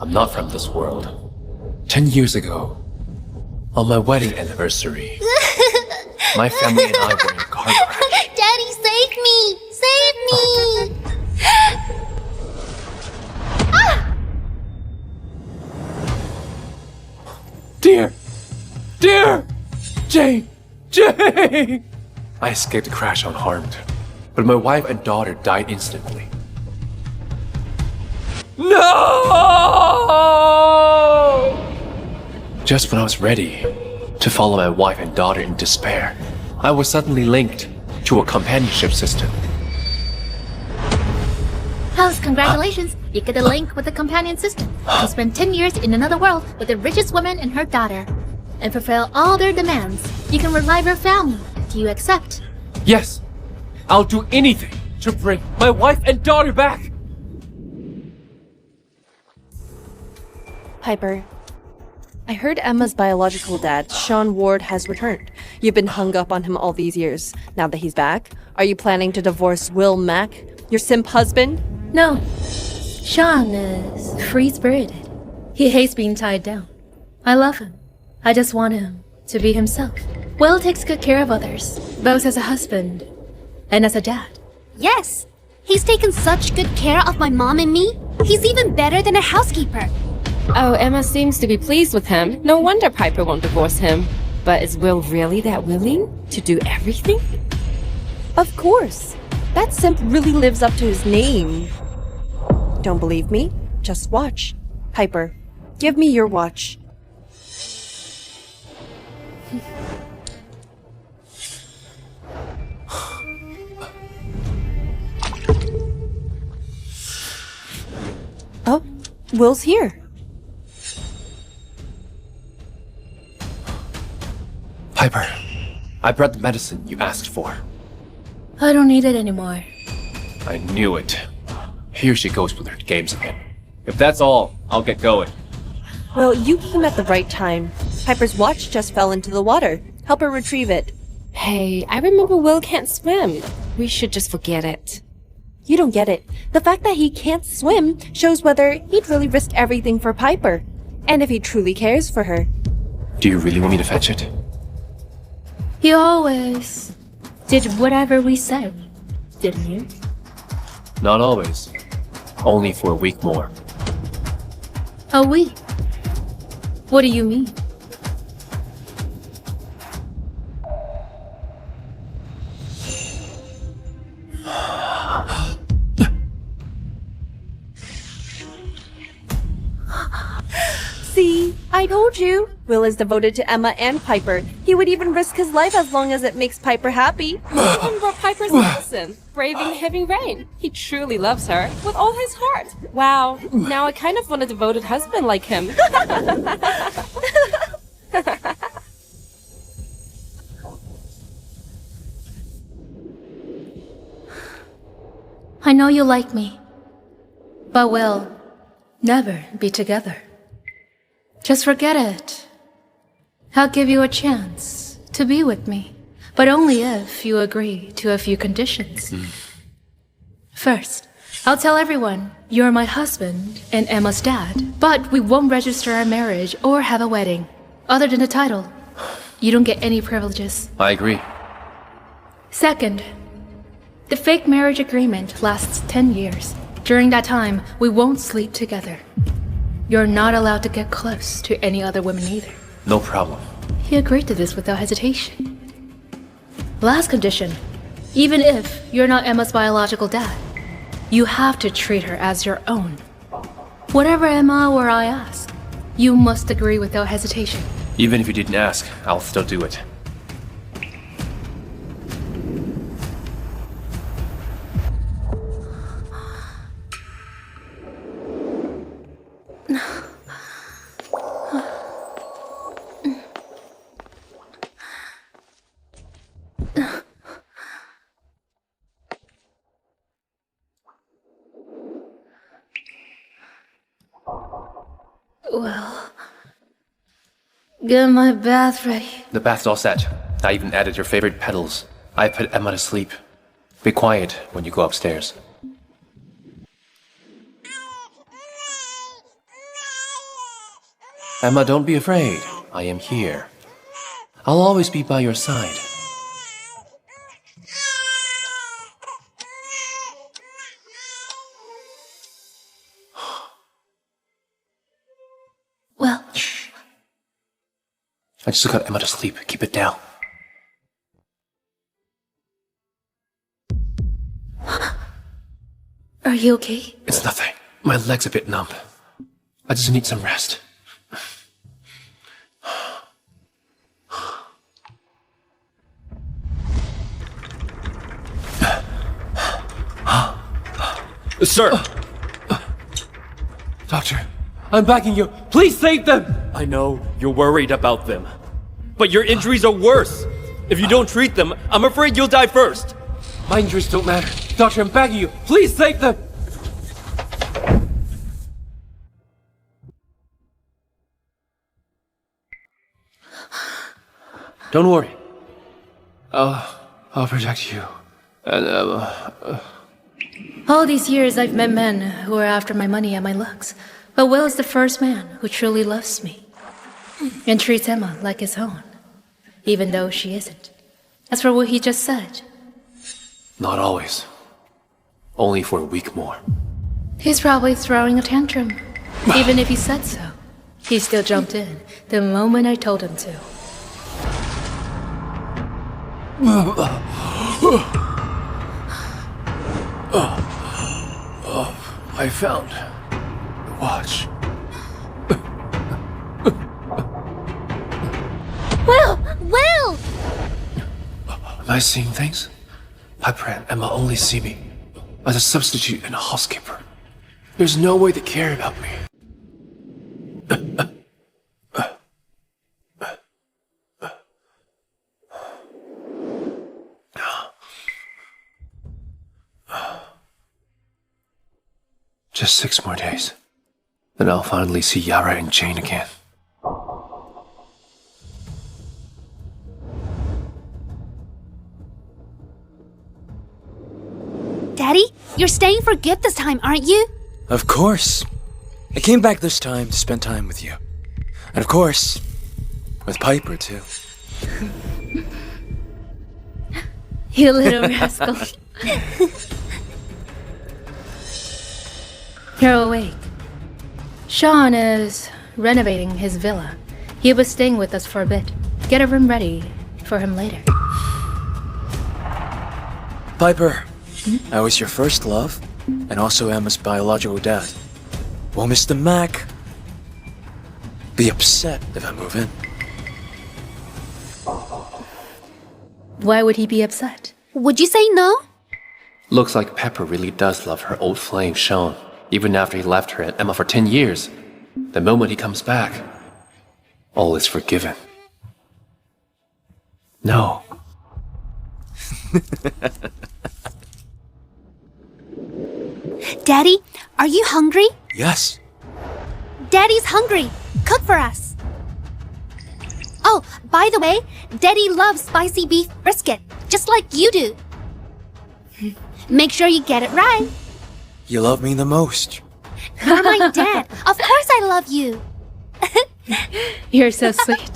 I'm not from this world. 10 years ago, on my wedding anniversary, my family and I were in a car crash. Daddy, save me! Save me! Dear! Jane! I escaped the crash unharmed, but my wife and daughter died instantly. No! Just when I was ready to follow my wife and daughter in despair, I was suddenly linked to a companionship system. House, congratulations! You get a link with the companion system. You spend 10 years in another world with the richest woman and her daughter, and fulfill all their demands. You can revive your family. Do you accept? Yes! I'll do anything to bring my wife and daughter back! Piper, I heard Emma's biological dad, Shawn Ward, has returned. You've been hung up on him all these years. Now that he's back, are you planning to divorce Mack, your simp husband? No. Shawn is free-spirited. He hates being tied down. I love him. I just want him to be himself. Will takes good care of others, both as a husband and as a dad. Yes! He's taken such good care of my mom and me. He's even better than a housekeeper. Oh, Emma seems to be pleased with him. No wonder Piper won't divorce him. But is Will really that willing to do everything? Of course. That simp really lives up to his name. Don't believe me? Just watch. Piper, give me your watch. Oh, Will's here. Piper, I brought the medicine you asked for. I don't need it anymore. I knew it. Here she goes with her games again. If that's all, I'll get going. Well, you came at the right time. Piper's watch just fell into the water. Help her retrieve it. Hey, I remember Will can't swim. We should just forget it. You don't get it. The fact that he can't swim shows whether he'd really risk everything for Piper. And if he truly cares for her. Do you really want me to fetch it? You always did whatever we said, didn't you? Not always. Only for a week more. A week? What do you mean? See, I told you. Will is devoted to Emma and Piper. He would even risk his life as long as it makes Piper happy. And brought Piper's medicine, braving the heavy rain. He truly loves her with all his heart. Wow, now I kind of want a devoted husband like him. I know you like me, but we'll never be together. Just forget it. I'll give you a chance to be with me, but only if you agree to a few conditions. First, I'll tell everyone you're my husband and Emma's dad, but we won't register our marriage or have a wedding. Other than the title, you don't get any privileges. I agree. Second, the fake marriage agreement lasts 10 years. During that time, we won't sleep together. You're not allowed to get close to any other women either. No problem. He agreed to this without hesitation. Last condition, even if you're not Emma's biological dad, you have to treat her as your own. Whatever Emma or I ask, you must agree without hesitation. Even if you didn't ask, I'll still do it. Well, get my bath ready. The bath's all set. I even added your favorite petals. I put Emma to sleep. Be quiet when you go upstairs. Emma, don't be afraid. I am here. I'll always be by your side. Well, I just got Emma to sleep. Keep it down. are you okay? It's nothing. My leg's a bit numb. I just need some rest. Sir! Doctor, I'm begging you. Please save them! I know you're worried about them. But your injuries are worse. If you don't treat them, I'm afraid you'll die first. My injuries don't matter. Doctor, I'm begging you. Please save them! Don't worry. I'll protect you. And All these years I've met men who are after my money and my looks. But Will is the first man who truly loves me. And treats Emma like his own. Even though she isn't. As for what he just said, not always. Only for a week more. he's probably throwing a tantrum. Even if he said so, he still jumped in the moment I told him to. I found the watch. Will! Am I seeing things? Piper and Emma only see me as a substitute and a housekeeper. There's no way they care about me. Just 6 more days. Then I'll finally see Yara and Jane again. Daddy, you're staying for good this time, aren't you? Of course. I came back this time to spend time with you. And of course, with Piper too. You little rascal. You're awake. Shawn is renovating his villa. He'll be staying with us for a bit. Get a room ready for him later. Piper, I was your first love, and also Emma's biological dad. Will Mr. Mack be upset if I move in? Why would he be upset? Would you say no? Looks like Pepper really does love her old flame, Shawn. Even after he left her and Emma for 10 years. The moment he comes back, all is forgiven. No. Daddy, are you hungry? Yes. Daddy's hungry. Cook for us. Oh, by the way, Daddy loves spicy beef brisket, just like you do. Make sure you get it right. You love me the most. You're my dad. Of course I love you. You're so sweet.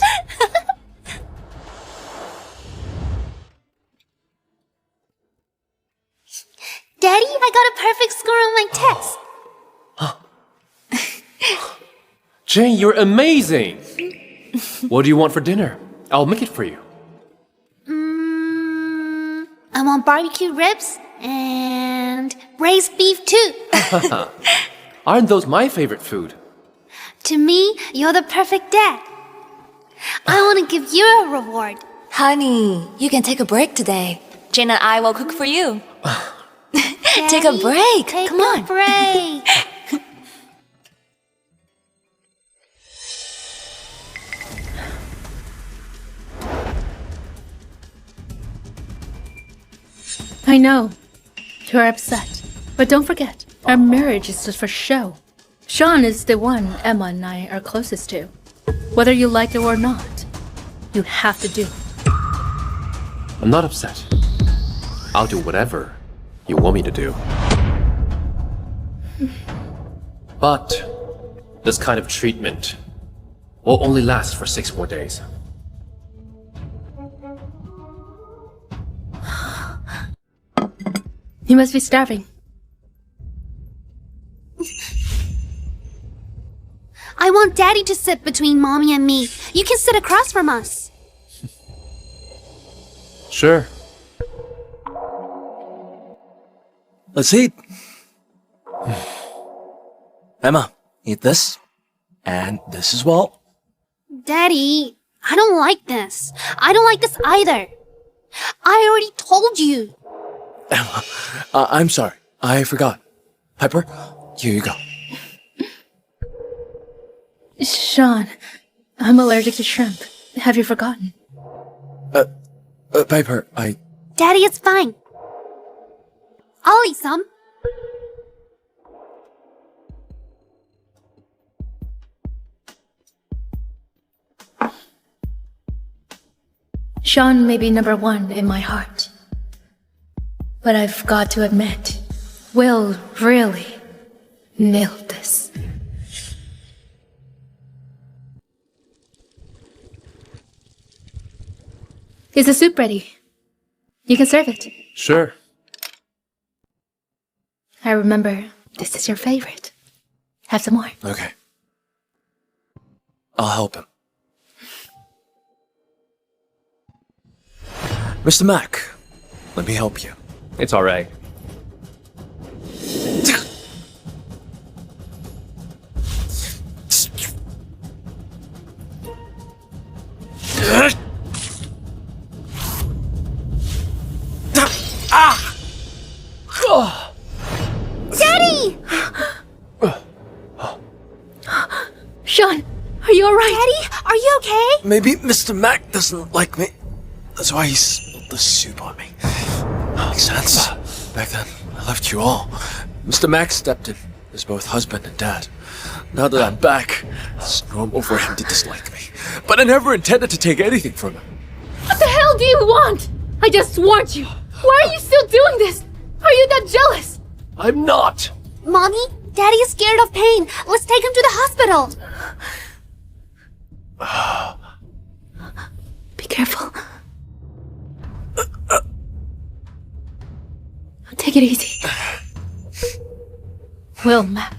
Daddy, I got a perfect score on my test. Jane, you're amazing! What do you want for dinner? I'll make it for you. I want barbecue ribs and braised beef too. Aren't those my favorite food? To me, you're the perfect dad. I want to give you a reward. Honey, you can take a break today. Jane and I will cook for you. Take a Daddy, break. Take Come a on. break. I know. You're upset. But don't forget, our marriage is just for show. Shawn is the one Emma and I are closest to. Whether you like it or not, you have to do it. I'm not upset. I'll do whatever you want me to do. But this kind of treatment will only last for 6 more days. You must be starving. I want Daddy to sit between Mommy and me. You can sit across from us. Sure. Let's eat. Emma, eat this. And this as well. Daddy, I don't like this. I don't like this either. I already told you. Emma, I'm sorry. I forgot. Piper, here you go. Shawn, I'm allergic to shrimp. Have you forgotten? Piper, Daddy, it's fine. I'll eat some. Shawn may be number 1 in my heart. But I've got to admit, Will really nailed this. Is the soup ready? You can serve it. Sure. I remember this is your favorite. Have some more. Okay. I'll help him. Mr. Mack, let me help you. It's alright. Daddy! Shawn, are you alright? Daddy, are you okay? Maybe Mr. Mack doesn't like me. That's why he spilled the soup on me. Makes sense. Back then, I left you all. Mr. Mack stepped in as both husband and dad. Now that I'm back, it's normal for him to dislike me. But I never intended to take anything from him. What the hell do you want? I just warned you. Why are you still doing this? Are you that jealous? I'm not! Mommy, Daddy is scared of pain. Let's take him to the hospital. Be careful. Take it easy. Will, Mack,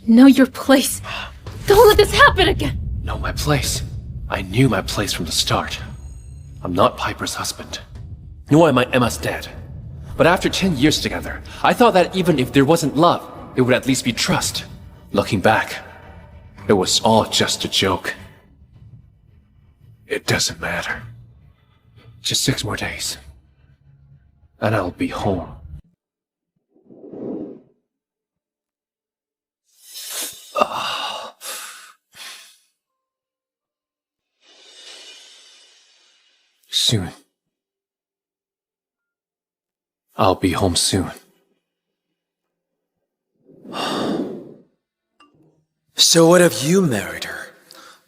know your place. Don't let this happen again. Know my place. I knew my place from the start. I'm not Piper's husband. Nor am I Emma's dad. But after 10 years together, I thought that even if there wasn't love, there would at least be trust. Looking back, it was all just a joke. It doesn't matter. Just 6 more days. And I'll be home. Soon. I'll be home soon. So what if you married her?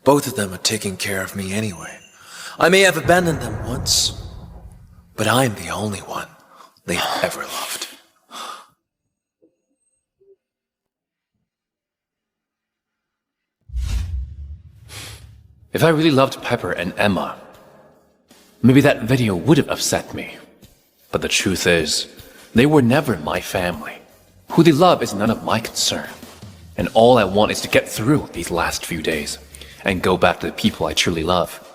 Both of them are taking care of me anyway. I may have abandoned them once, but I'm the only one they've ever loved. If I really loved Pepper and Emma, maybe that video would have upset me. But the truth is, they were never my family. Who they love is none of my concern. And all I want is to get through these last few days and go back to the people I truly love.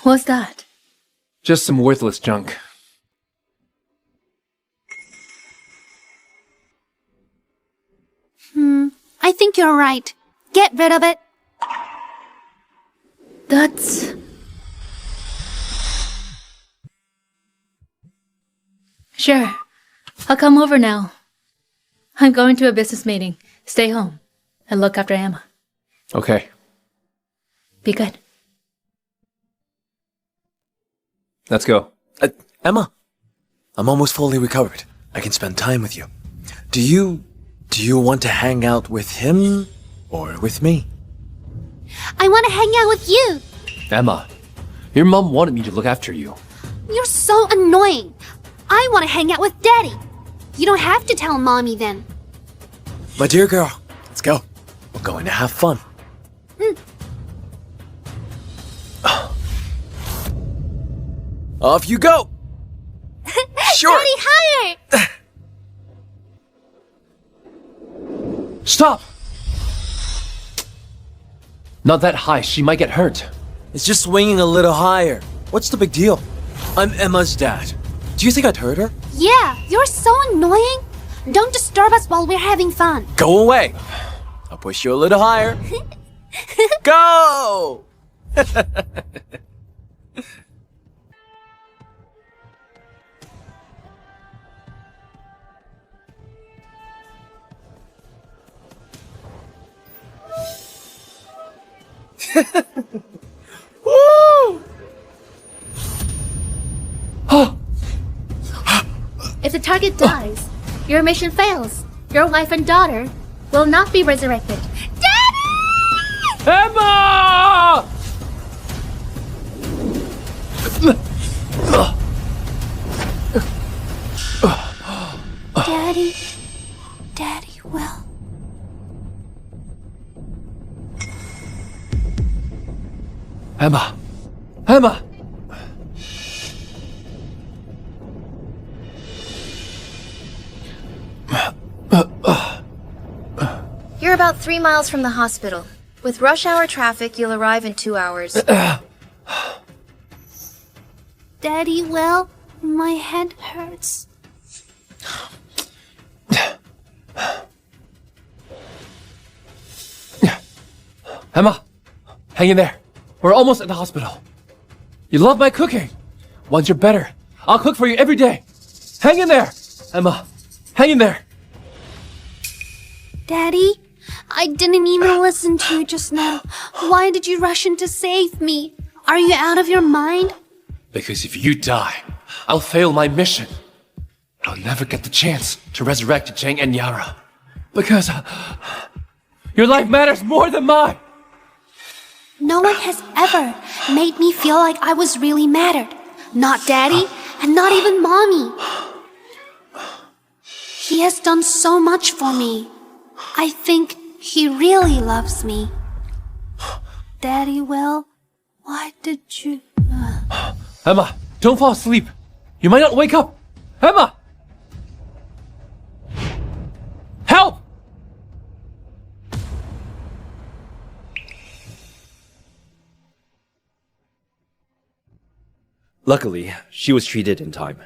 What's that? Just some worthless junk. I think you're right. Get rid of it. That's... Sure. I'll come over now. I'm going to a business meeting. Stay home and look after Emma. Okay. Be good. Let's go. Emma, I'm almost fully recovered. I can spend time with you. Do you want to hang out with him or with me? I want to hang out with you. Emma, your mom wanted me to look after you. You're so annoying. I I want to hang out with Daddy. You don't have to tell Mommy then. My dear girl, let's go. We're going to have fun. Off you go! Sure! Daddy, higher! Stop! Not that high, she might get hurt. It's just swinging a little higher. What's the big deal? I'm Emma's dad. Do you think I'd hurt her? Yeah, you're so annoying. Don't disturb us while we're having fun. Go away. I'll push you a little higher. Go! Woo! If the target dies, your mission fails. Your wife and daughter will not be resurrected. Emma! Daddy will. Emma! Emma! You're about 3 miles from the hospital. With rush hour traffic, you'll arrive in 2 hours. Daddy will. My head hurts. Emma! Hang in there. We're almost at the hospital. You love my cooking. Once you're better, I'll cook for you every day. Hang in there! Emma, hang in there. Daddy, I didn't even listen to you just now. Why did you rush in to save me? Are you out of your mind? Because if you die, I'll fail my mission. I'll never get the chance to resurrect Jang and Yara. Because your life matters more than mine. No one has ever made me feel like I was really mattered. Not Daddy, and not even Mommy. He has done so much for me. I think he really loves me. Daddy will, why did you... Emma, don't fall asleep. You might not wake up. Emma! Help! Luckily, she was treated in time.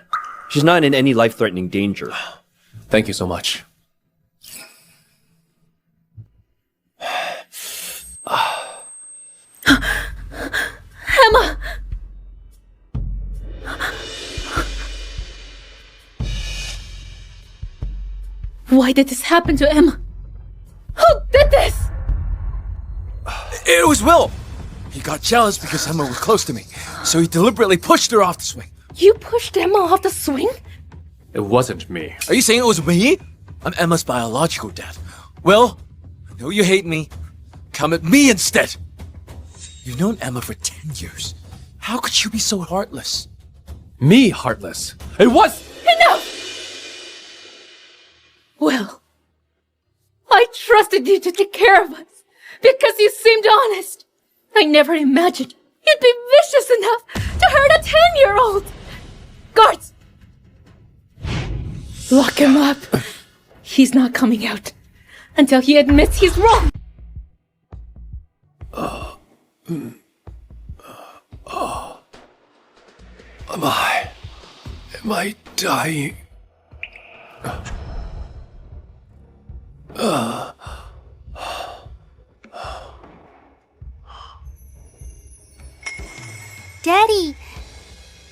She's not in any life-threatening danger. Thank you so much. Emma! Why did this happen to Emma? Who did this? It was Will! He got jealous because Emma was close to me, so he deliberately pushed her off the swing. You pushed Emma off the swing? It wasn't me. Are you saying it was me? I'm Emma's biological dad. Will, I know you hate me. Come at me instead! You've known Emma for 10 years. How could you be so heartless? Me, heartless. It was... Enough! Well, I trusted you to take care of us because you seemed honest. I never imagined you'd be vicious enough to hurt a 10-year-old. Guards! Lock him up. He's not coming out until he admits he's wrong. Am I dying? Daddy,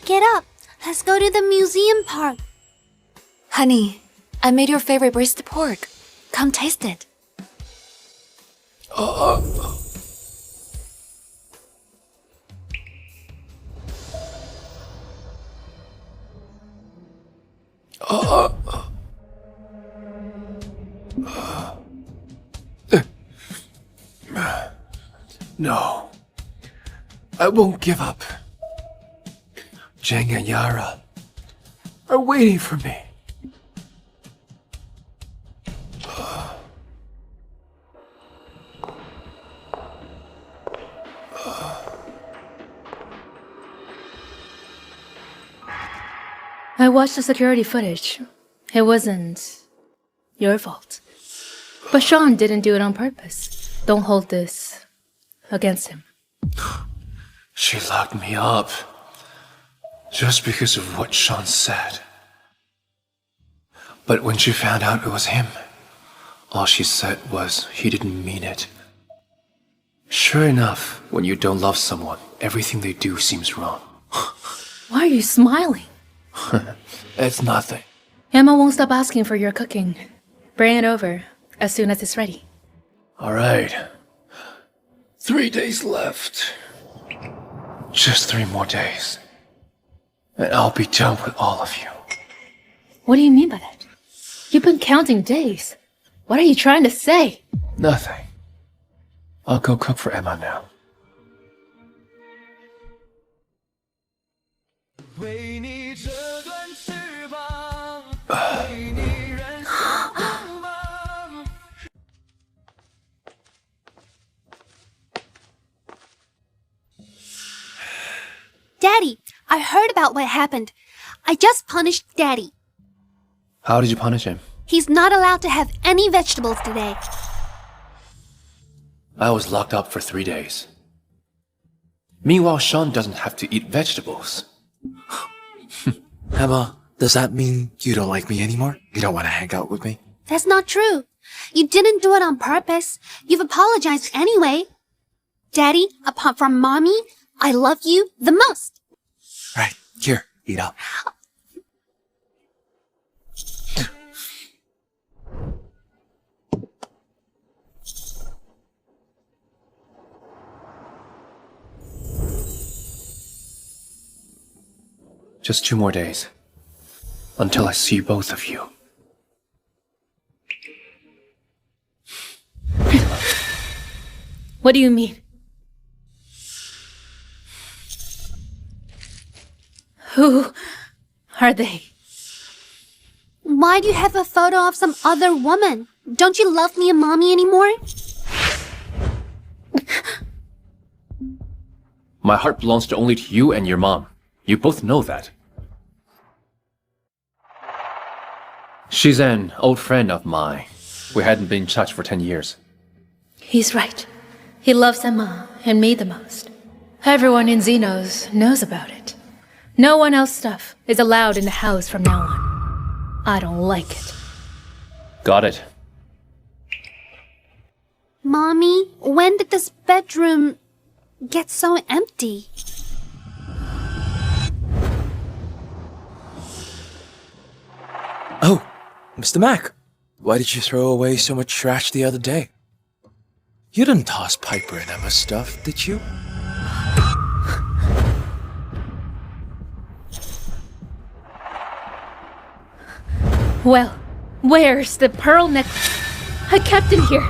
get up. Let's go to the museum park. Honey, I made your favorite braised pork. Come taste it. No. I won't give up. Jang and Yara are waiting for me. I watched the security footage. It wasn't your fault. But Shawn didn't do it on purpose. Don't hold this against him. She locked me up just because of what Shawn said. But when she found out it was him, all she said was he didn't mean it. Sure enough, when you don't love someone, everything they do seems wrong. Why are you smiling? It's nothing. Emma won't stop asking for your cooking. Bring it over as soon as it's ready. All right. 3 days left. Just 3 more days. And I'll be done with all of you. What do you mean by that? You've been counting days. What are you trying to say? Nothing. I'll go cook for Emma now. Daddy, I heard about what happened. I just punished Daddy. How did you punish him? He's not allowed to have any vegetables today. I was locked up for 3 days. Meanwhile, Shawn doesn't have to eat vegetables. Emma, does that mean you don't like me anymore? You don't want to hang out with me? That's not true. You didn't do it on purpose. You've apologized anyway. Daddy, apart from Mommy, I love you the most. Right, here, eat up. Just 2 more days. Until I see both of you. What do you mean? Who are they? Why do you have a photo of some other woman? Don't you love me and Mommy anymore? My heart belongs only to you and your mom. You both know that. She's an old friend of mine. We hadn't been in touch for 10 years. He's right. He loves Emma and me the most. Everyone in Xenos knows about it. No one else's stuff is allowed in the house from now on. I don't like it. Got it. Mommy, when did this bedroom get so empty? Oh, Mr. Mack, why did you throw away so much trash the other day? You didn't toss Piper and Emma's stuff, did you? Well, where's the pearl necklace? I kept it here.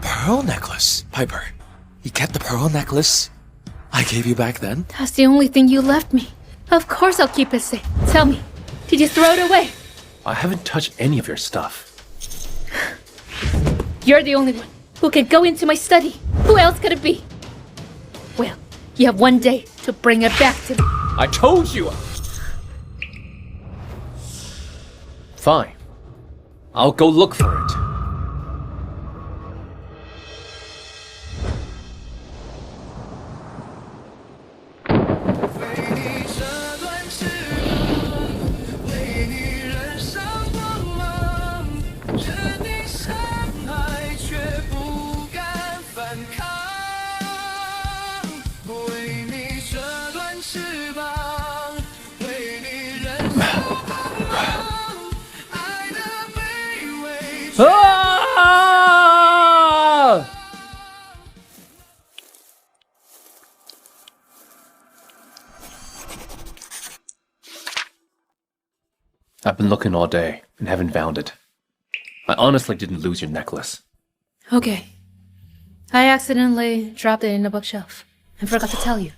Pearl necklace? Piper, you kept the pearl necklace I gave you back then? That's the only thing you left me. Of course I'll keep it safe. Tell me, did you throw it away? I haven't touched any of your stuff. You're the only one who can go into my study. Who else could it be? Well, you have 1 day to bring it back to me. I told you! Fine. I'll go look for it. Ah! I've been looking all day and haven't found it. I honestly didn't lose your necklace. Okay. I accidentally dropped it in the bookshelf and forgot to tell you.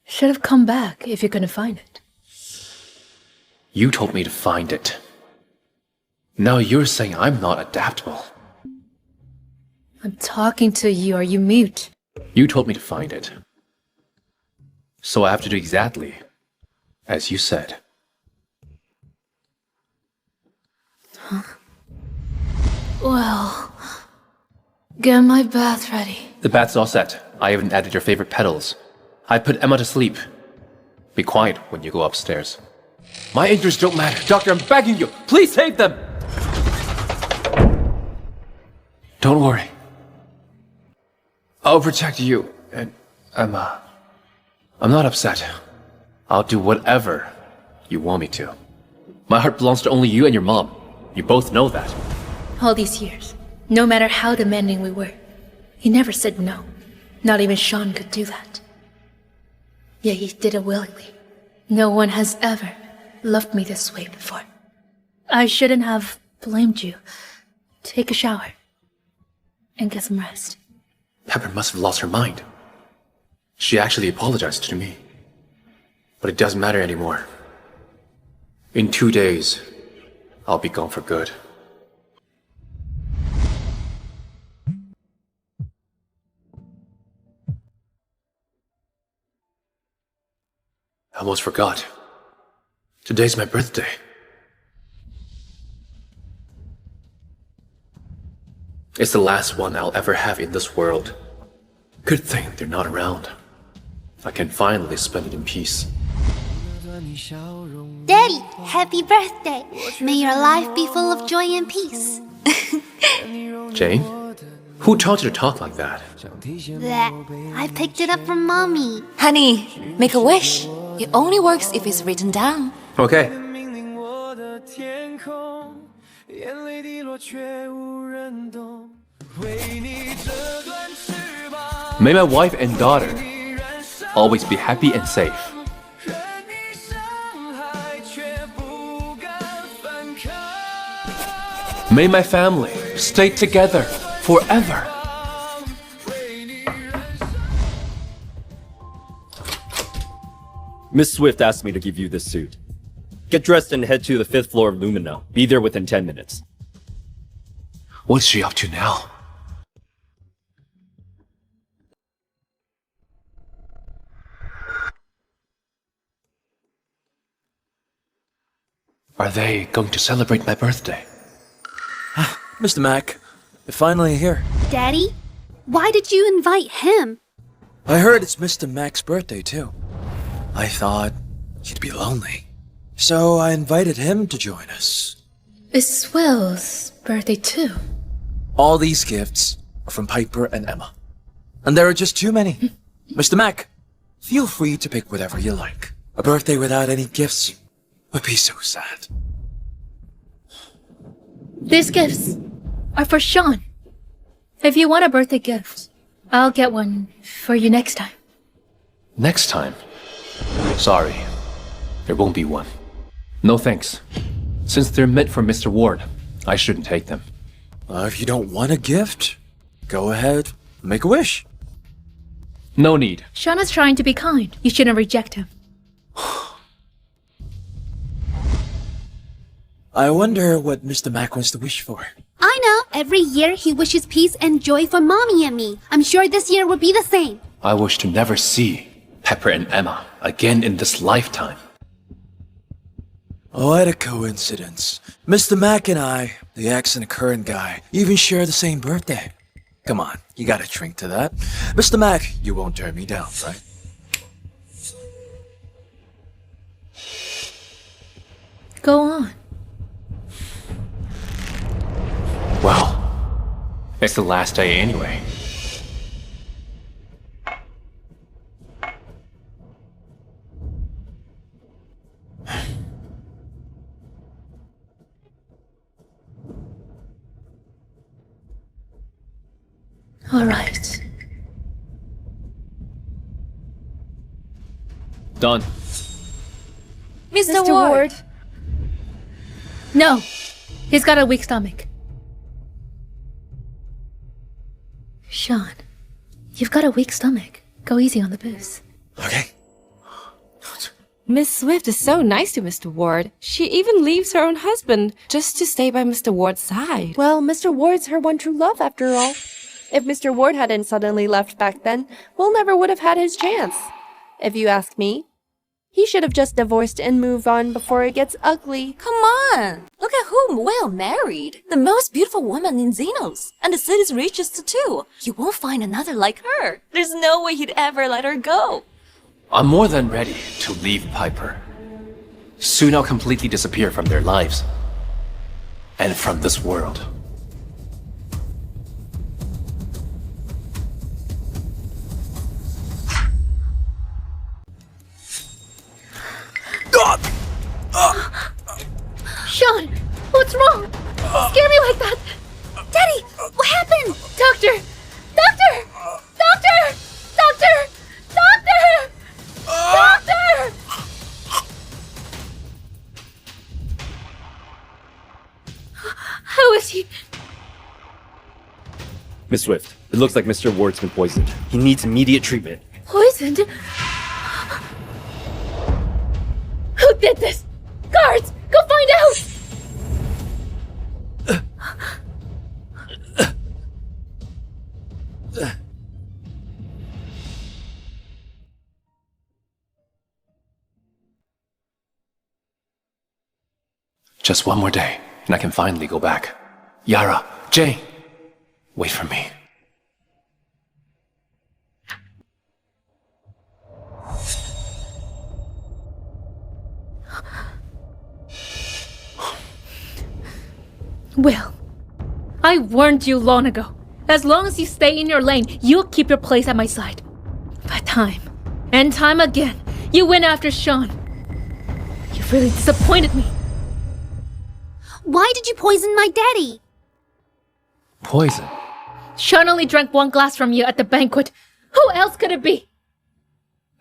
Should have come back if you couldn't find it. You told me to find it. Now you're saying I'm not adaptable. I'm talking to you. Are you mute? You told me to find it. So I have to do exactly as you said. Well, get my bath ready. The bath's all set. I even added your favorite petals. I put Emma to sleep. Be quiet when you go upstairs. My injuries don't matter. Doctor, I'm begging you. Please save them. Don't worry. I'll protect you and Emma. I'm not upset. I'll do whatever you want me to. My heart belongs to only you and your mom. You both know that. All these years, no matter how demanding we were, he never said no. Not even Shawn could do that. Yet he did it willingly. No one has ever loved me this way before. I shouldn't have blamed you. Take a shower and get some rest. Pepper must have lost her mind. She actually apologized to me. But it doesn't matter anymore. In 2 days, I'll be gone for good. I almost forgot. Today's my birthday. It's the last one I'll ever have in this world. Good thing they're not around. I can finally spend it in peace. Daddy, happy birthday. May your life be full of joy and peace. Jane? Who taught you to talk like that? That I picked it up from Mommy. Honey, make a wish. It only works if it's written down. Okay. May my wife and daughter always be happy and safe. May my family stay together forever. Miss Swift asked me to give you this suit. Get dressed and head to the 5th floor of Lumino. Be there within 10 minutes. What's she up to now? Are they going to celebrate my birthday? Mr. Mack, you're finally here. Daddy, why did you invite him? I heard it's Mr. Mack's birthday, too. I thought you'd be lonely. So I invited him to join us. It's Will's birthday too. All these gifts are from Piper and Emma. And there are just too many. Mr. Mack, feel free to pick whatever you like. A birthday without any gifts would be so sad. These gifts are for Shawn. If you want a birthday gift, I'll get one for you next time. Next time? Sorry, there won't be one. No thanks. Since they're meant for Mr. Ward, I shouldn't take them. If you don't want a gift, go ahead, make a wish. No need. Shawn is trying to be kind. You shouldn't reject him. I wonder what Mr. Mack wants to wish for. I know. Every year he wishes peace and joy for Mommy and me. I'm sure this year will be the same. I wish to never see Pepper and Emma again in this lifetime. What a coincidence. Mr. Mack and I, the ex and current guy, even share the same birthday. Come on, you gotta drink to that. Mr. Mack, you won't turn me down, right? Go on. Well, it's the last day anyway. All right. Done. Mr. Ward. No, he's got a weak stomach. Shawn, you've got a weak stomach. Go easy on the booze. Okay. Miss Swift is so nice to Mr. Ward. She even leaves her own husband just to stay by Mr. Ward's side. Well, Mr. Ward's her one true love after all. If Mr. Ward hadn't suddenly left back then, Will never would have had his chance. If you ask me, he should have just divorced and moved on before it gets ugly. Come on! Look at whom Will married. The most beautiful woman in Xenos. And the city's richest too. You won't find another like her. There's no way he'd ever let her go. I'm more than ready to leave Piper. Soon I'll completely disappear from their lives. And from this world. Shawn, what's wrong? You scare me like that. Daddy, what happened? Doctor! Doctor! Doctor! Doctor! Doctor! Doctor! How is he? Miss Swift, it looks like Mr. Ward's been poisoned. He needs immediate treatment. Poisoned? Who did this? Guards, go find out! Just one more day, and I can finally go back. Yara, Jane, wait for me. Will, I warned you long ago. As long as you stay in your lane, you'll keep your place at my side. But time and time again, you went after Shawn. You've really disappointed me. Why did you poison my daddy? Poison? Shawn only drank one glass from you at the banquet. Who else could it be?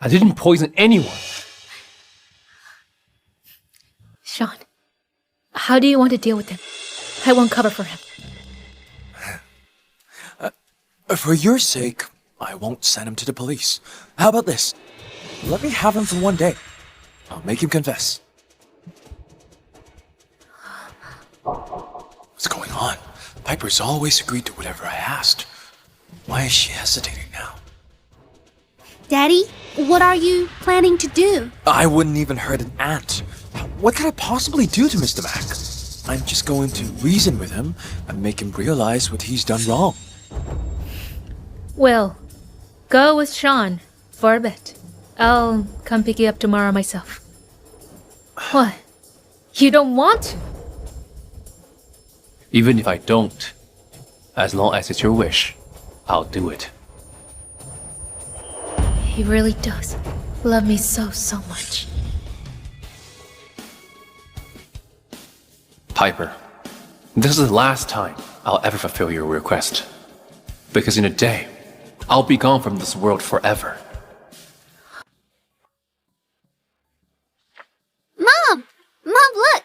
I didn't poison anyone. Shawn, how do you want to deal with him? I won't cover for him. For your sake, I won't send him to the police. How about this? Let me have him for one day. I'll make him confess. What's going on? Piper's always agreed to whatever I asked. Why is she hesitating now? Daddy, what are you planning to do? I wouldn't even hurt an ant. What could I possibly do to Mr. Mack? I'm just going to reason with him and make him realize what he's done wrong. Will, go with Shawn for a bit. I'll come pick you up tomorrow myself. What? You don't want to? Even if I don't, as long as it's your wish, I'll do it. He really does love me so, so much. Piper, this is the last time I'll ever fulfill your request. Because in a day, I'll be gone from this world forever. Mom! Mom, look!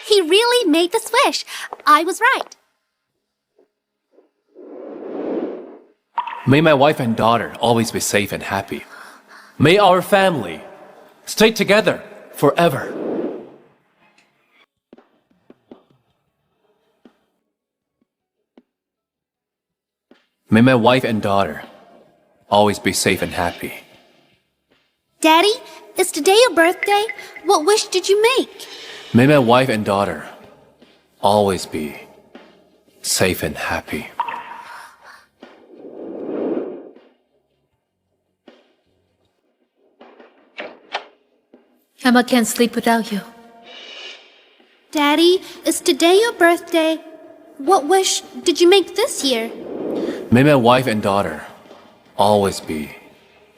He really made the wish. I was right. May my wife and daughter always be safe and happy. May our family stay together forever. May my wife and daughter always be safe and happy. Daddy, is today your birthday? What wish did you make? May my wife and daughter always be safe and happy. Emma can't sleep without you. Daddy, is today your birthday? What wish did you make this year? May my wife and daughter always be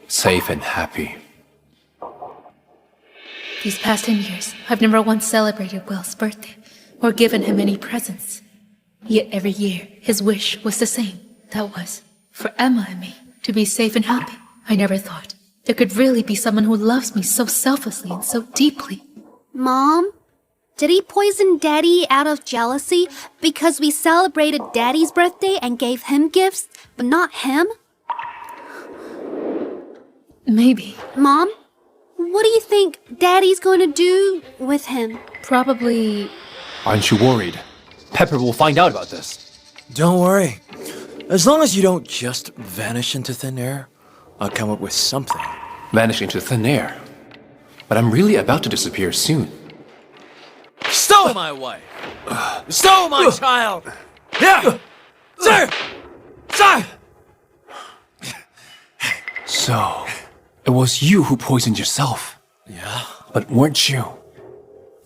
safe and happy. These past 10 years, I've never once celebrated Will's birthday or given him any presents. Yet every year, his wish was the same. That was, for Emma and me to be safe and happy. I never thought there could really be someone who loves me so selflessly and so deeply. Mom, did he poison Daddy out of jealousy because we celebrated Daddy's birthday and gave him gifts, but not him? Maybe. Mom, What do you think Daddy's going to do with him? Probably. Aren't you worried? Pepper will find out about this. Don't worry. As long as you don't just vanish into thin air, I'll come up with something. Vanish into thin air. But I'm really about to disappear soon. Stole my wife! Stole my child! Yeah! Sir! Sir! So, it was you who poisoned yourself. Yeah? But weren't you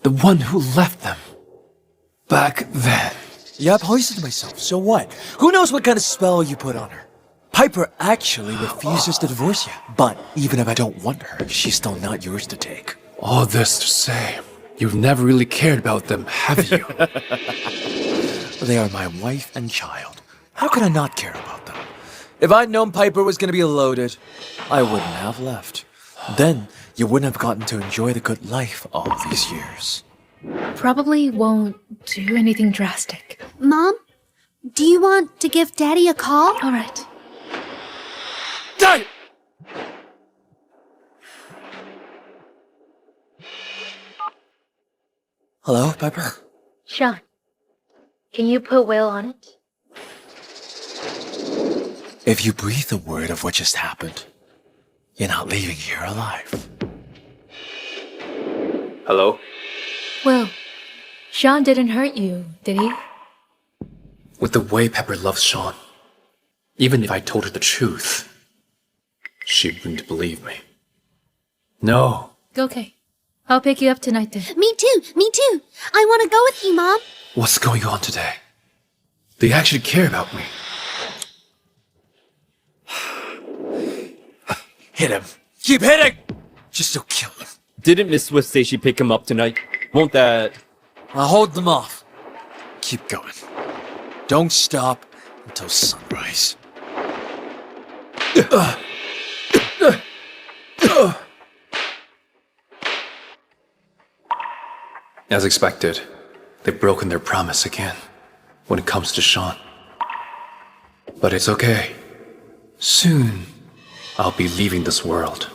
the one who left them back then? Yeah, I poisoned myself, so what? Who knows what kind of spell you put on her? Piper actually refuses to divorce you. But even if I don't want her, she's still not yours to take. All this to say, you've never really cared about them, have you? They are my wife and child. How could I not care about them? If I'd known Piper was gonna be loaded, I wouldn't have left. Then you wouldn't have gotten to enjoy the good life all these years. Probably won't do anything drastic. Mom, do you want to give Daddy a call? All right. Die! Hello, Piper? Shawn, can you put Will on it? If you breathe a word of what just happened, you're not leaving here alive. Hello? Will, Shawn didn't hurt you, did he? With the way Pepper loves Shawn, even if I told her the truth, she wouldn't believe me. No. Okay. I'll pick you up tonight then. Me too, me too. I want to go with you, Mom. What's going on today? They actually care about me. Hit him. Keep hitting! Just to kill him. Didn't Miss Swift say she'd pick him up tonight? Won't that... I'll hold them off. Keep going. Don't stop until sunrise. As expected, they've broken their promise again when it comes to Shawn. But it's okay. Soon, I'll be leaving this world.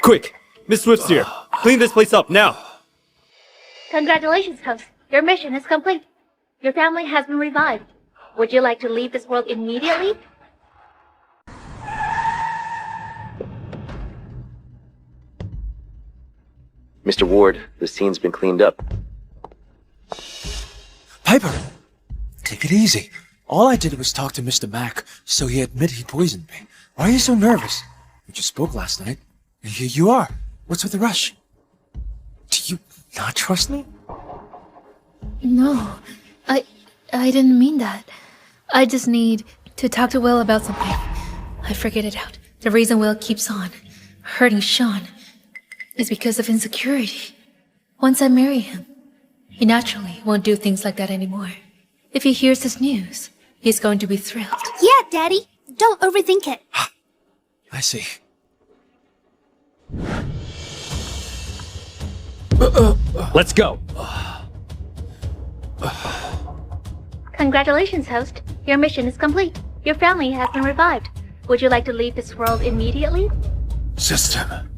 Quick! Miss Swift's here! Clean this place up, now! Congratulations, host. Your mission is complete. Your family has been revived. Would you like to leave this world immediately? Mr. Ward, the scene's been cleaned up. Piper! Take it easy. All I did was talk to Mr. Mack, so he admitted he poisoned me. Why are you so nervous? We just spoke last night, and here you are. What's with the rush? Do you not trust me? No, I didn't mean that. I just need to talk to Will about something. I figured it out. The reason Will keeps on hurting Shawn is because of insecurity. Once I marry him, he naturally won't do things like that anymore. If he hears this news, he's going to be thrilled. Yeah, Daddy. Don't overthink it. I see. Let's go! Congratulations, host. Your mission is complete. Your family has been revived. Would you like to leave this world immediately? System.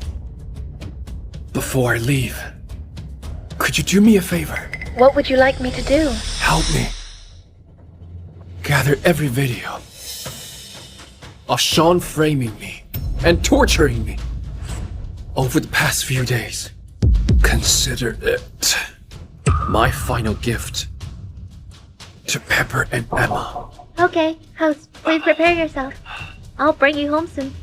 Before I leave, could you do me a favor? What would you like me to do? Help me. Gather every video of Shawn framing me and torturing me over the past few days. Consider it my final gift to Pepper and Emma. Okay, host, please prepare yourself. I'll bring you home soon.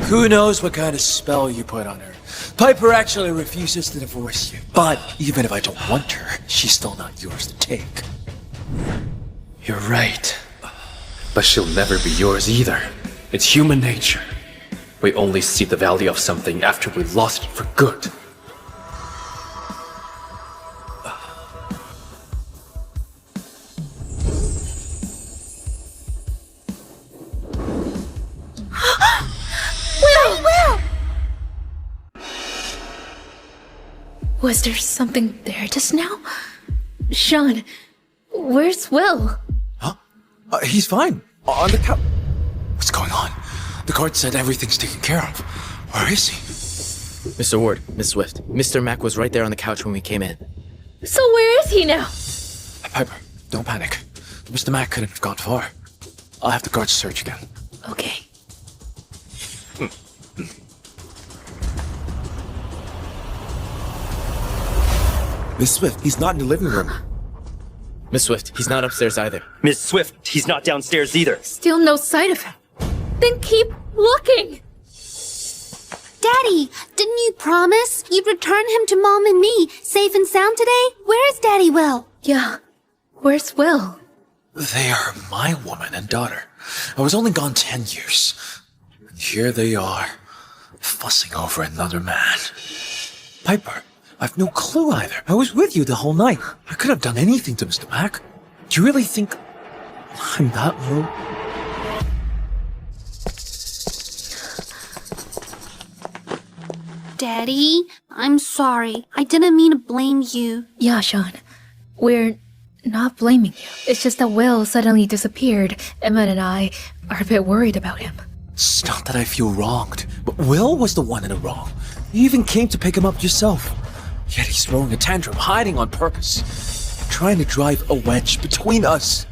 Who knows what kind of spell you put on her? Piper actually refuses to divorce you. But even if I don't want her, she's still not yours to take. You're right. But she'll never be yours either. It's human nature. We only see the value of something after we've lost it for good. Was there something there just now? Shawn, where's Will? Huh? He's fine. On the couch. What's going on? The guard said everything's taken care of. Where is he? Mr. Ward, Miss Swift, Mr. Mack was right there on the couch when we came in. So where is he now? Piper, don't panic. Mr. Mack couldn't have gone far. I'll have the guards search again. Okay. Miss Swift, he's not in the living room. Miss Swift, he's not upstairs either. Miss Swift, he's not downstairs either. Still no sight of him. Then keep looking. Daddy, didn't you promise you'd return him to Mom and me, safe and sound today? Where is Daddy Will? Yeah. Where's Will? They are my woman and daughter. I was only gone 10 years. And here they are, fussing over another man. Piper, I've no clue either. I was with you the whole night. I could have done anything to Mr. Mack. Do you really think I'm that low? Daddy, I'm sorry. I didn't mean to blame you. Yeah, Shawn. We're not blaming you. It's just that Will suddenly disappeared. Emma and I are a bit worried about him. It's not that I feel wronged, but Will was the one in the wrong. You even came to pick him up yourself. Yet he's throwing a tantrum, hiding on purpose, trying to drive a wedge between us.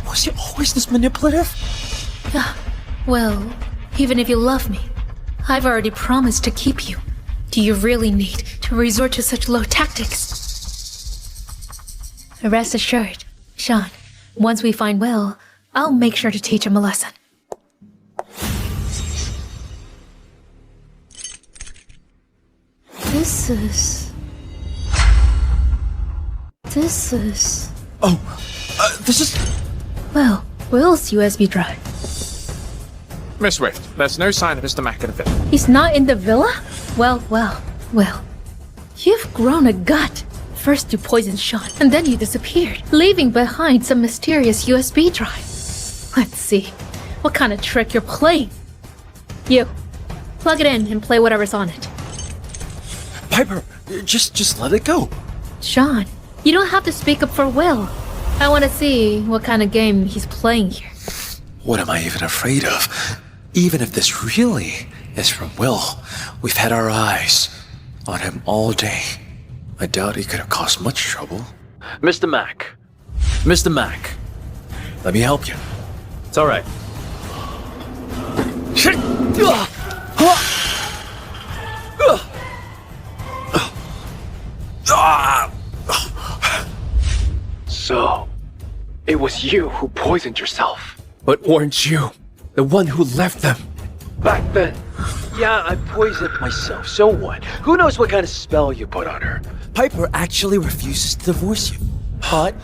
Was he always this manipulative? Yeah. Well, even if you love me, I've already promised to keep you. Do you really need to resort to such low tactics? Rest assured, Shawn, once we find Will, I'll make sure to teach him a lesson. This is... Oh, this is... Well, Will's USB drive. Miss Swift, there's no sign of Mr. Mack in the villa. He's not in the villa? Well. You've grown a gut. First you poisoned Shawn, and then you disappeared, leaving behind some mysterious USB drive. Let's see, what kind of trick you're playing? You, plug it in and play whatever's on it. Piper, just let it go. Shawn, you don't have to speak up for Will. I want to see what kind of game he's playing here. What am I even afraid of? Even if this really is from Will, we've had our eyes on him all day. I doubt he could have caused much trouble. Mr. Mack. Mr. Mack. Let me help you. It's alright. So, it was you who poisoned yourself. But weren't you the one who left them back then? Yeah, I poisoned myself. So what? Who knows what kind of spell you put on her? Piper actually refuses to divorce you. But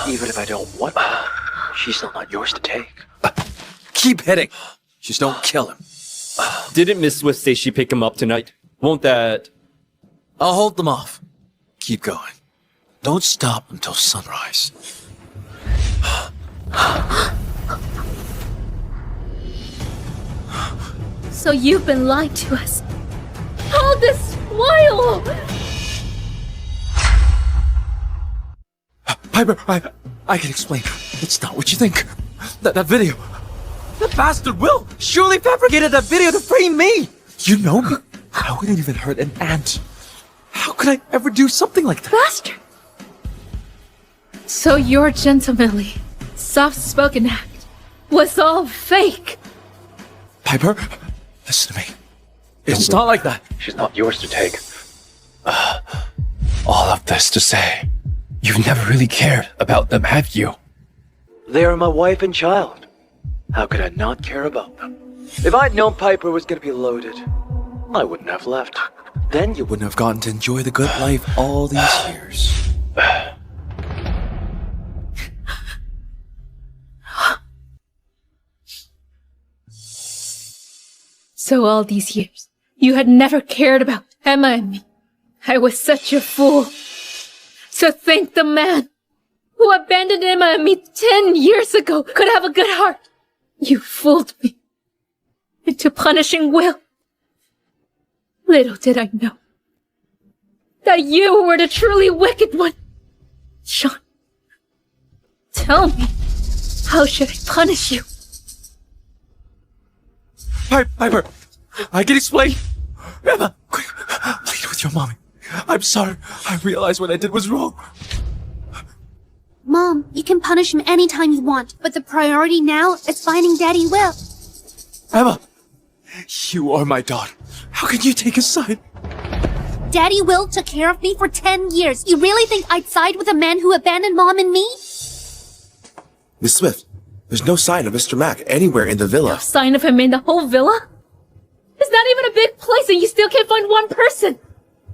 even if I don't want her, she's still not yours to take. Keep hitting. Just don't kill him. Didn't Miss Swift say she'd pick him up tonight? Won't that... I'll hold them off. Keep going. Don't stop until sunrise. So you've been lying to us all this while! Piper, I can explain. It's not what you think. That video. That bastard Will surely fabricated that video to frame me. You know me. I wouldn't even hurt an ant. How could I ever do something like that? Bastard! So your gentlemanly, soft-spoken act was all fake. Piper, listen to me. It's not like that. She's not yours to take. All of this to say, you've never really cared about them, have you? They are my wife and child. How could I not care about them? If I'd known Piper was gonna be loaded, I wouldn't have left. Then you wouldn't have gotten to enjoy the good life all these years. So all these years, you had never cared about Emma and me. I was such a fool. To think the man who abandoned Emma and me 10 years ago could have a good heart. You fooled me into punishing Will. Little did I know that you were the truly wicked one. Shawn, tell me, how should I punish you? Piper, I can explain. Emma, quick, plead with your mommy. I'm sorry. I realized what I did was wrong. Mom, you can punish him anytime you want, but the priority now is finding Daddy Will. Emma, you are my daughter. How can you take a side? Daddy Will took care of me for 10 years. You really think I'd side with a man who abandoned Mom and me? Miss Swift, there's no sign of Mr. Mack anywhere in the villa. Sign of him in the whole villa? It's not even a big place and you still can't find one person.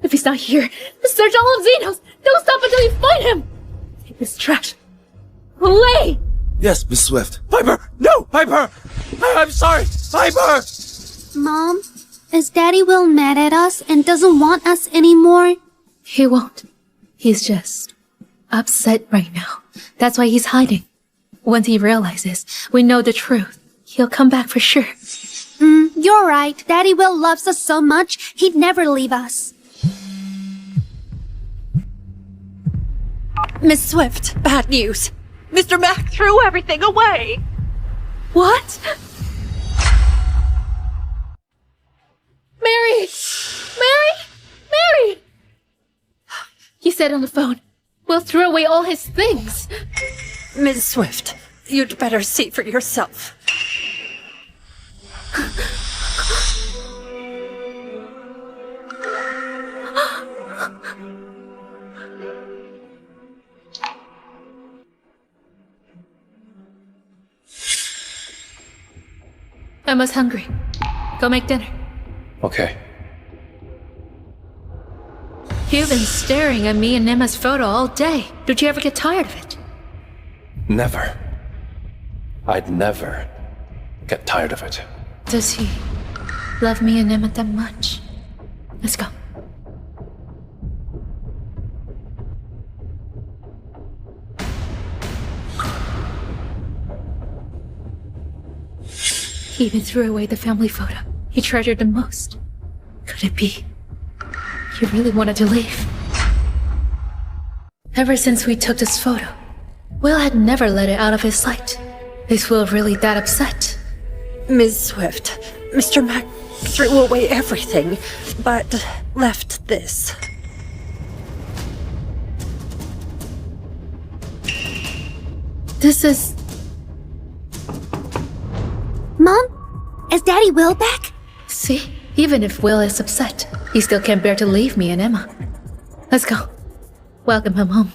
If he's not here, search all of Xenos. Don't stop until you find him. Take this trash away. Yes, Miss Swift. Piper, no, Piper. I'm sorry, Piper. Mom, is Daddy Will mad at us and doesn't want us anymore? He won't. He's just upset right now. That's why he's hiding. Once he realizes we know the truth, he'll come back for sure. You're right. Daddy Will loves us so much, he'd never leave us. Miss Swift, bad news. Mr. Mack threw everything away. What? Mary! Mary! Mary! He said on the phone, Will threw away all his things. Miss Swift, you'd better see for yourself. Emma's hungry. Go make dinner. Okay. You've been staring at me and Emma's photo all day. Don't you ever get tired of it? Never. I'd never get tired of it. Does he love me and Emma that much? Let's go. He even threw away the family photo he treasured the most. Could it be he really wanted to leave? Ever since we took this photo, Will had never let it out of his sight. Is Will really that upset? Miss Swift, Mr. Mack threw away everything, but left this. This is... Mom? Is Daddy Will back? See? Even if Will is upset, he still can't bear to leave me and Emma. Let's go. Welcome him home.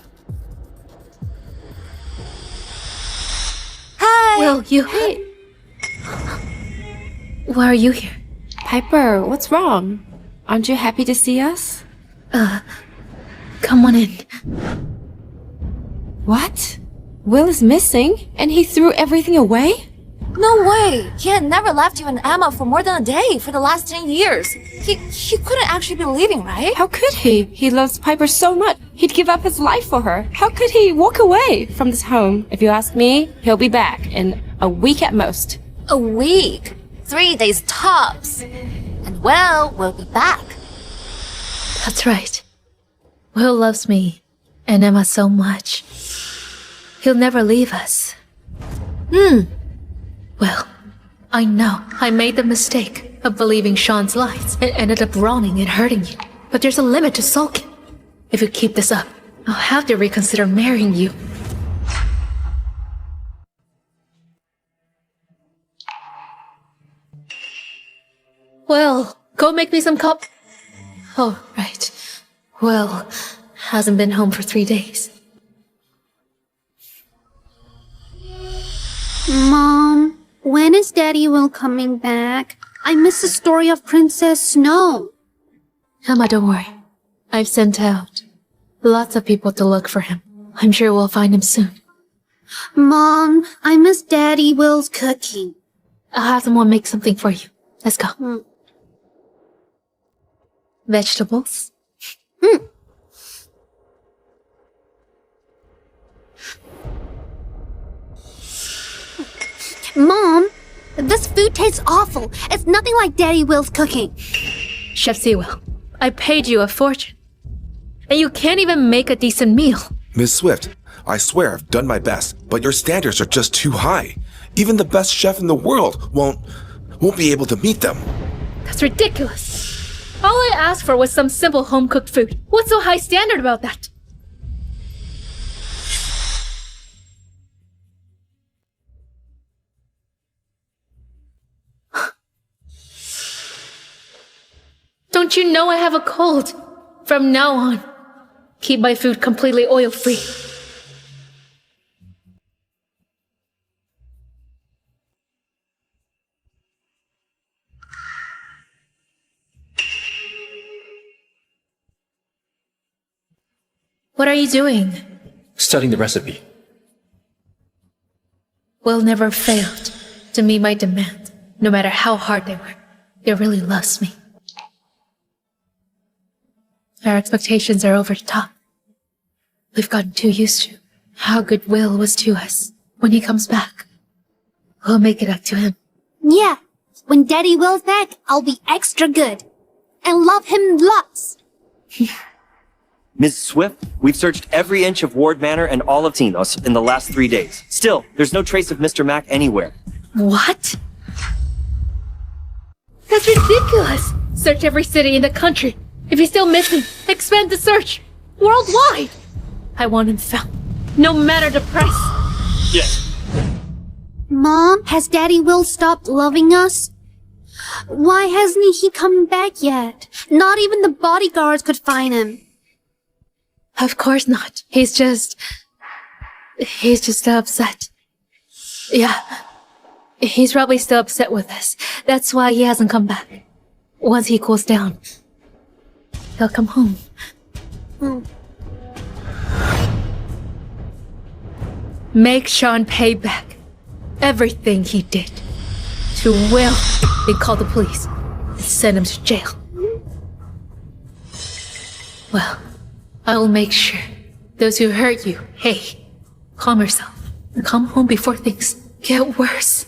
Hi! Will, you... Hey! Why are you here? Piper, what's wrong? Aren't you happy to see us? Come on in. What? Will is missing, and he threw everything away? No way! He had never left you and Emma for more than a day for the last 10 years. He couldn't actually be leaving, right? How could he? He loves Piper so much. He'd give up his life for her. How could he walk away from this home? If you ask me, he'll be back in a week at most. A week? 3 days tops. And Will will be back. That's right. Will loves me and Emma so much. He'll never leave us. Well, I know I made the mistake of believing Shawn's lies and ended up wronging and hurting you. But there's a limit to sulking. If you keep this up, I'll have to reconsider marrying you. Well, go make me some Oh, right. Well, hasn't been home for 3 days. Mom, when is Daddy Will coming back? I miss the story of Princess Snow. Emma, don't worry. I've sent out lots of people to look for him. I'm sure we'll find him soon. Mom, I miss Daddy Will's cooking. I'll have someone make something for you. Let's go. Vegetables? Mom, this food tastes awful. It's nothing like Daddy Will's cooking. Chef Sewell, I paid you a fortune. And you can't even make a decent meal. Miss Swift, I swear I've done my best, but your standards are just too high. Even the best chef in the world won't won't be able to meet them. That's ridiculous. All I asked for was some simple home-cooked food. What's so high standard about that? Don't you know I have a cold? From now on, keep my food completely oil-free. What are you doing? Studying the recipe. Will never failed to meet my demand, no matter how hard they were. He really loves me. Our expectations are over the top. We've gotten too used to how good Will was to us. When he comes back, we'll make it up to him. Yeah, when Daddy Will's back, I'll be extra good. And love him lots. Ms. Swift, we've searched every inch of Ward Manor and all of Xenos in the last 3 days. Still, there's no trace of Mr. Mack anywhere. What? That's ridiculous! Search every city in the country. If he's still missing, expand the search. Worldwide! I want him found. No matter the price. Yes. Mom, has Daddy Will stopped loving us? Why hasn't he come back yet? Not even the bodyguards could find him. Of course not. He's just upset. Yeah. He's probably still upset with us. That's why he hasn't come back. Once he cools down, he'll come home. Make Shawn pay back everything he did to Will. They call the police and send him to jail. Well, I will make sure those who hurt you, hey, calm yourself and come home before things get worse.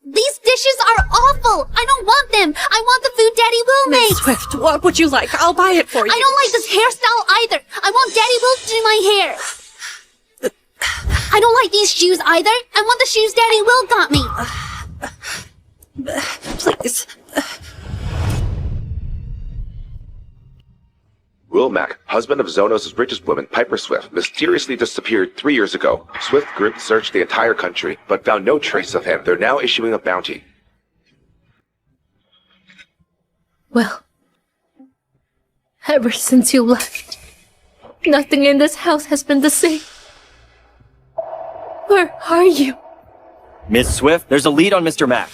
These dishes are awful! I don't want them! I want the food Daddy Will Miss makes! Swift, what would you like? I'll buy it for you. I don't like this hairstyle either! I want Daddy Will to do my hair! I don't like these shoes either! I want the shoes Daddy Will got me! Please. Will Mack, husband of Zonos' richest woman, Piper Swift, mysteriously disappeared 3 years ago. Swift Group searched the entire country, but found no trace of him. They're now issuing a bounty. Well, ever since you left, nothing in this house has been the same. Where are you? Ms. Swift, there's a lead on Mr. Mack.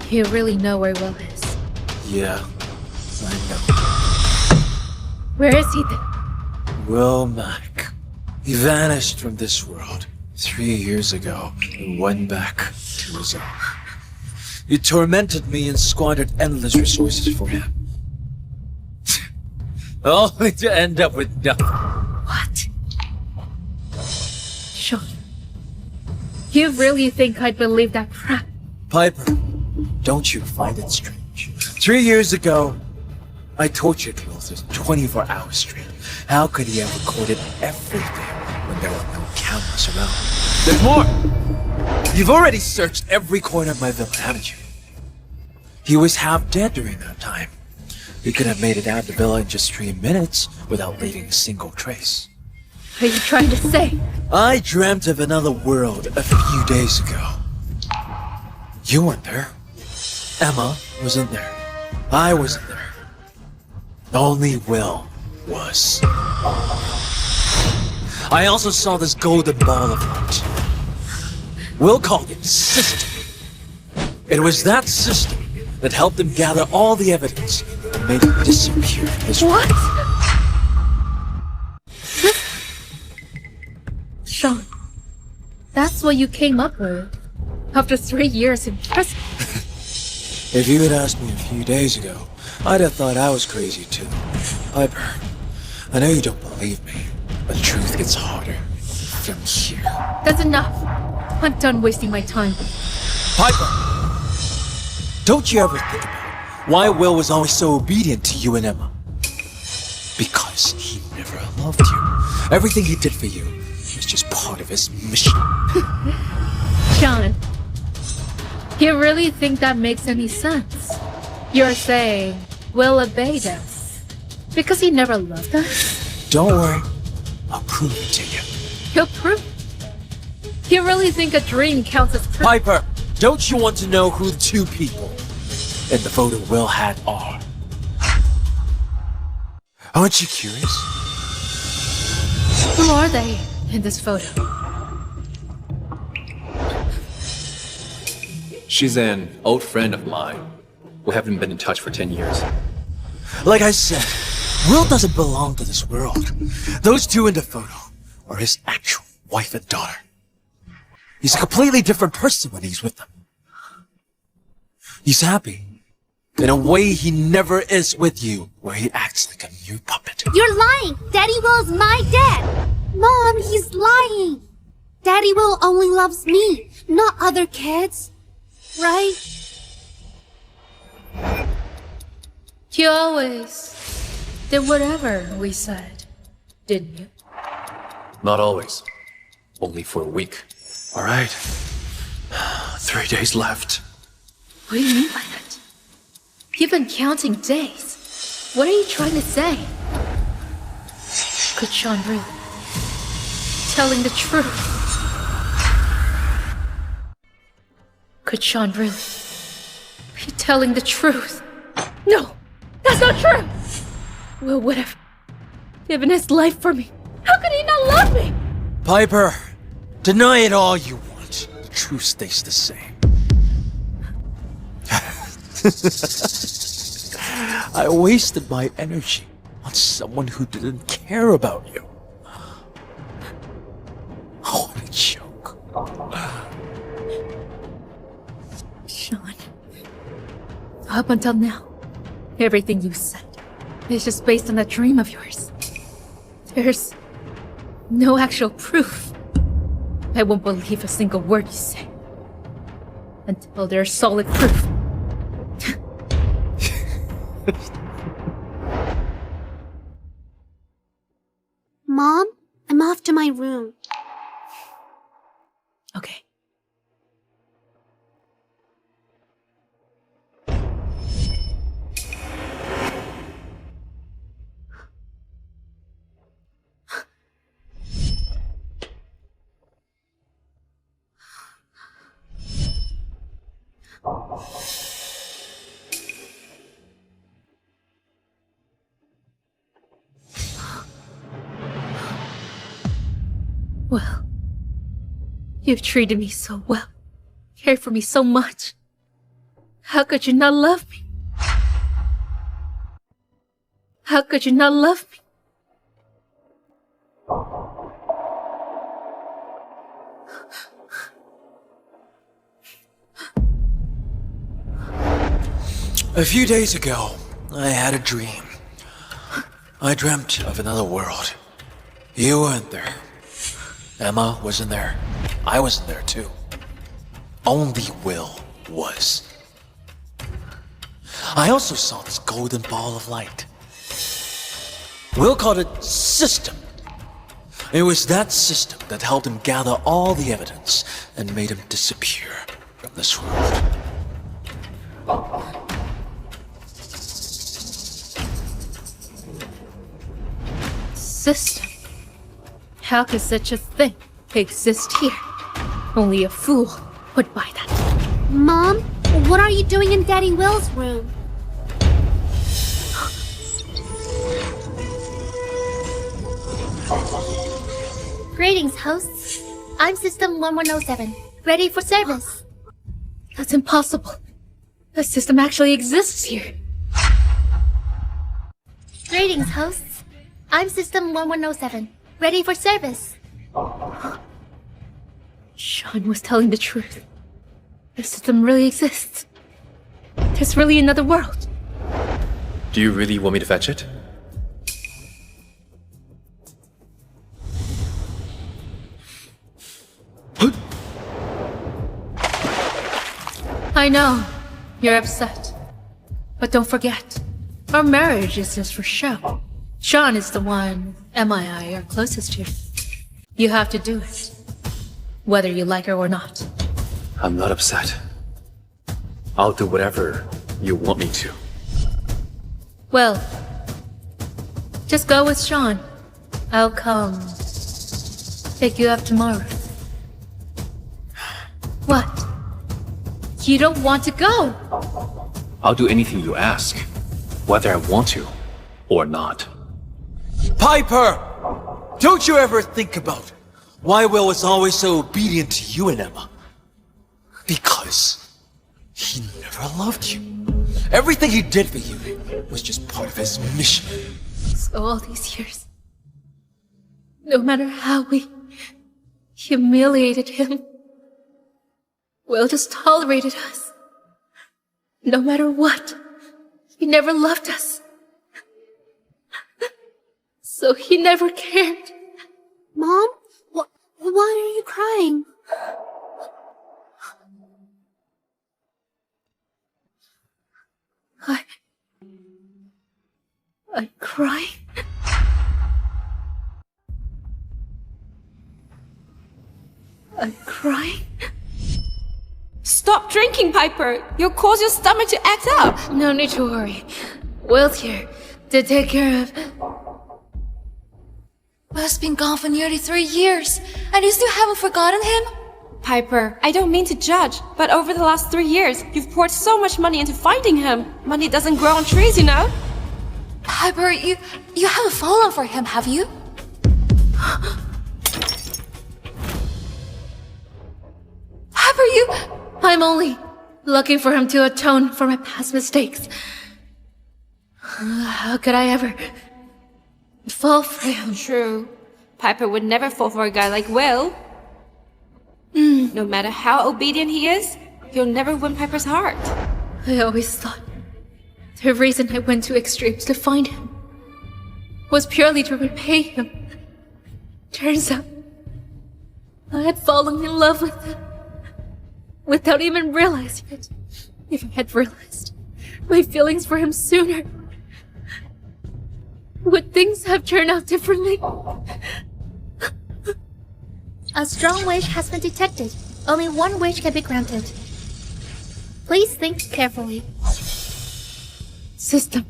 You really know where Will is. Yeah, I know. Where is he then? Will Mack. He vanished from this world 3 years ago and went back to his own. He tormented me and squandered endless resources for him. Only to end up with nothing. What? Shawn, you really think I'd believe that crap? Piper, don't you find it strange? 3 years ago, I tortured Will for 24 hours straight. How could he have recorded everything when there were no cameras around? There's more! You've already searched every corner of my villa, haven't you? He was half dead during that time. He could have made it out of the villa in just 3 minutes without leaving a single trace. What are you trying to say? I dreamt of another world a few days ago. You weren't there. Emma wasn't there. I wasn't there. Only Will was. I also saw this golden ball of light. Will called it system. It was that system that helped him gather all the evidence and made him disappear from this world. Shawn, that's what you came up with after 3 years in prison. If you had asked me a few days ago, I'd have thought I was crazy too. Piper, I know you don't believe me, But the truth gets harder from here. That's enough. I'm done wasting my time. Piper! Don't you ever think about why Will was always so obedient to you and Emma? Because he never loved you. Everything he did for you was just part of his mission. Shawn, you really think that makes any sense? You're saying Will obeyed us because he never loved us? Don't worry, I'll prove it to you. He'll prove? You really think a dream counts as proof? Piper, don't you want to know who the two people in the photo Will had are? Aren't you curious? Who are they in this photo? She's an old friend of mine. We haven't been in touch for 10 years. Like I said, Will doesn't belong to this world. Those two in the photo are his actual wife and daughter. He's a completely different person when he's with them. He's happy in a way he never is with you, where he acts like a mere puppet. You're lying! Daddy Will's my dad! Mom, he's lying! Daddy Will only loves me, not other kids. Right? You always did whatever we said, didn't you? Not always. Only for a week. All right. 3 days left. What do you mean by that? You've been counting days. What are you trying to say? Could Shawn really telling the truth? Could Shawn really be telling the truth? No, that's not true! Will would have given his life for me. How could he not love me? Piper, deny it all you want. The truth stays the same. I wasted my energy on someone who didn't care about you. Oh, what a joke. Shawn, up until now, everything you said is just based on a dream of yours. There's no actual proof. I won't believe a single word you say until there's solid proof. Mom, I'm off to my room. Okay. Well, you've treated me so well, cared for me so much. How could you not love me? How could you not love me? A few days ago, I had a dream. I dreamt of another world. You weren't there. Emma wasn't there. I wasn't there too. Only Will was. I also saw this golden ball of light. Will called it system. It was that system that helped him gather all the evidence and made him disappear from this world. System? How could such a thing exist here? Only a fool would buy that. Mom, what are you doing in Daddy Will's room? Greetings, hosts. I'm System 1107, ready for service. That's impossible. The system actually exists here. Greetings, hosts. I'm System 1107, ready for service. Shawn was telling the truth. The system really exists. There's really another world. Do you really want me to fetch it? I know. You're upset. But don't forget, our marriage is just for show. Shawn is the one Emma and I are closest to. You have to do it, whether you like her or not. I'm not upset. I'll do whatever you want me to. Well, just go with Shawn. I'll come pick you up tomorrow. What? You don't want to go? I'll do anything you ask, whether I want to or not. Piper! Don't you ever think about why Will was always so obedient to you and Emma? Because he never loved you. Everything he did for you was just part of his mission. So all these years, no matter how we humiliated him, Will just tolerated us. No matter what, he never loved us. So he never cared. Mom? Why are you crying? I'm crying. I'm crying. Stop drinking, Piper! You'll cause your stomach to act up! No need to worry. Will's here to take care of... Will's been gone for nearly 3 years, and you still haven't forgotten him? Piper, I don't mean to judge, but over the last 3 years, you've poured so much money into finding him. Money doesn't grow on trees, you know? Piper, you haven't fallen for him, have you? Piper, you... I'm only looking for him to atone for my past mistakes. How could I ever fall for him? True. Piper would never fall for a guy like Will. No matter how obedient he is, he'll never win Piper's heart. I always thought the reason I went to extremes to find him was purely to repay him. Turns out I had fallen in love with him without even realizing it. If I had realized my feelings for him sooner, would things have turned out differently? A strong wish has been detected. Only one wish can be granted. Please think carefully. System,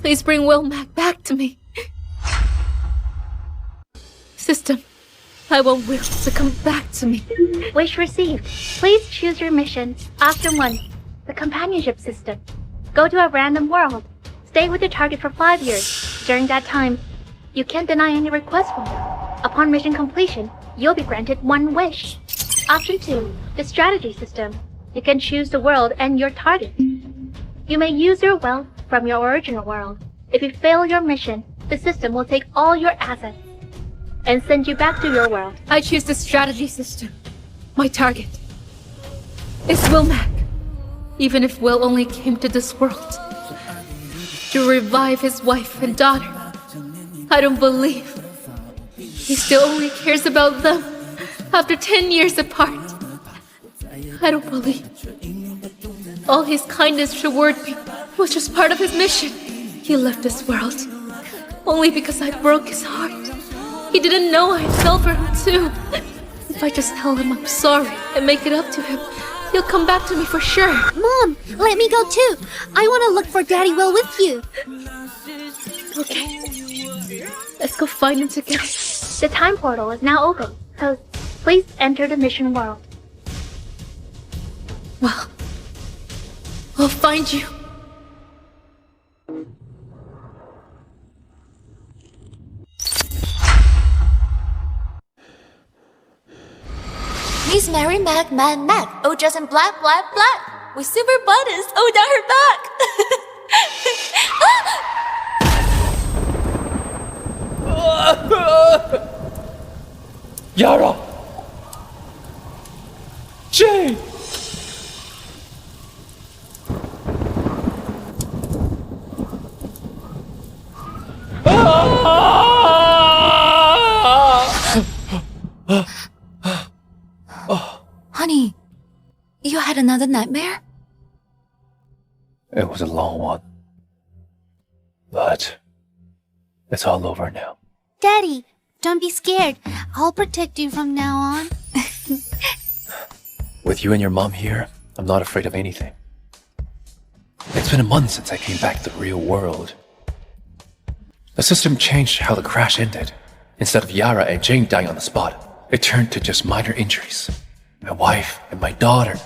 please bring Will Mack back to me. System, I want Will to come back to me. Wish received. Please choose your mission. Option 1. The companionship system. Go to a random world. Stay with your target for 5 years. During that time, you can't deny any requests from them. Upon mission completion, you'll be granted 1 wish. Option 2. The strategy system. You can choose the world and your target. You may use your wealth from your original world. If you fail your mission, the system will take all your assets and send you back to your world. I choose the strategy system. My target is Will Mack. Even if Will only came to this world to revive his wife and daughter, I don't believe he still only cares about them after 10 years apart. I don't believe all his kindness toward me was just part of his mission. He left this world only because I broke his heart. He didn't know I fell for him too. If I just tell him I'm sorry and make it up to him, he'll come back to me for sure. Mom, let me go too. I want to look for Daddy Will with you. Okay. Let's go find him together. The time portal is now open, so please enter the mission world. Well, I'll find you. Miss Mary Mack, Man Mack, all dressed in black, black, black, with silver buttons all down her back. Yara! Jay! Honey, you had another nightmare? It was a long one. But it's all over now. Daddy, don't be scared. I'll protect you from now on. With you and your mom here, I'm not afraid of anything. It's been a month since I came back to the real world. The system changed how the crash ended. Instead of Yara and Jane dying on the spot, it turned to just minor injuries. My wife and my daughter.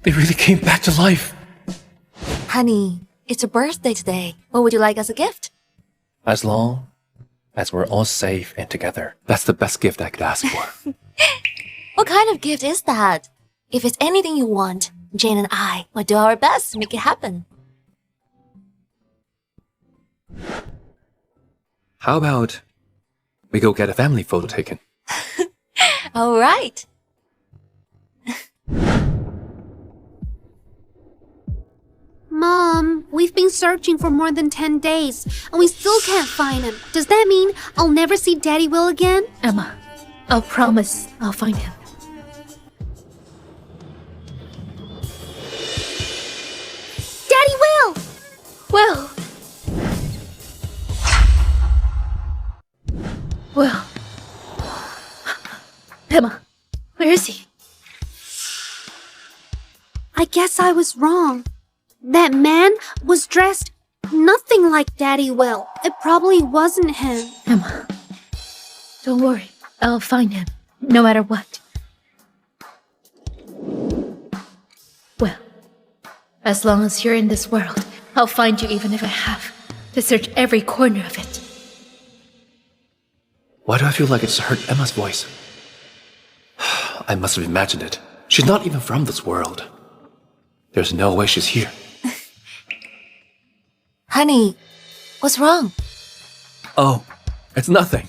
They really came back to life. Honey, it's your birthday today. What would you like as a gift? As long as we're all safe and together, that's the best gift I could ask for. What kind of gift is that? If it's anything you want, Jane and I will do our best to make it happen. How about we go get a family photo taken? All right. Mom, we've been searching for more than 10 days, and we still can't find him. Does that mean I'll never see Daddy Will again? Emma, I'll promise I'll find him. Daddy Will! Will! Will. Emma, where is he? I guess I was wrong. That man was dressed nothing like Daddy Will. It probably wasn't him. Emma, don't worry. I'll find him, no matter what. Well, as long as you're in this world, I'll find you even if I have to search every corner of it. Why do I feel like I just heard Emma's voice? I must have imagined it. She's not even from this world. There's no way she's here. Honey, what's wrong? Oh, it's nothing.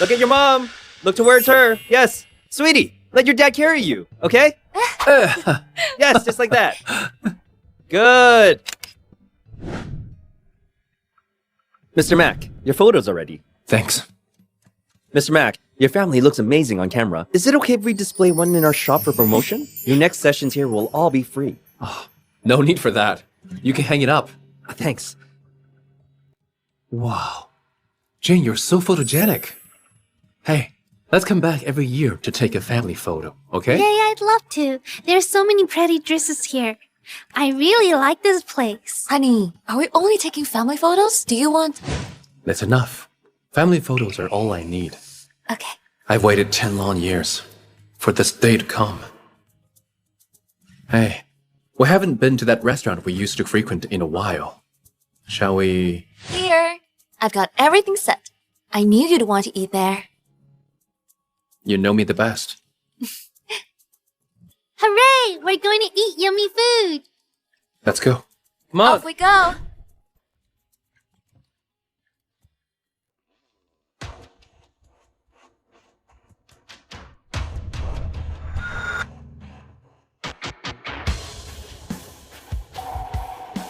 Look at your mom. Look towards her. Yes. Sweetie, let your dad carry you, okay? Yes, just like that. Good. Mr. Mack, your photos are ready. Thanks. Mr. Mack, your family looks amazing on camera. Is it okay if we display one in our shop for promotion? Your next sessions here will all be free. Oh, no need for that. You can hang it up. Thanks. Wow. Jane, you're so photogenic. Hey, let's come back every year to take a family photo, okay? Yeah, I'd love to. There's so many pretty dresses here. I really like this place. Honey, are we only taking family photos? Do you want... That's enough. Family photos are all I need. Okay. I've waited 10 long years for this day to come. Hey, we haven't been to that restaurant we used to frequent in a while. Shall we... Here. I've got everything set. I knew you'd want to eat there. You know me the best. Hooray! We're going to eat yummy food! Let's go. Come on. Off we go.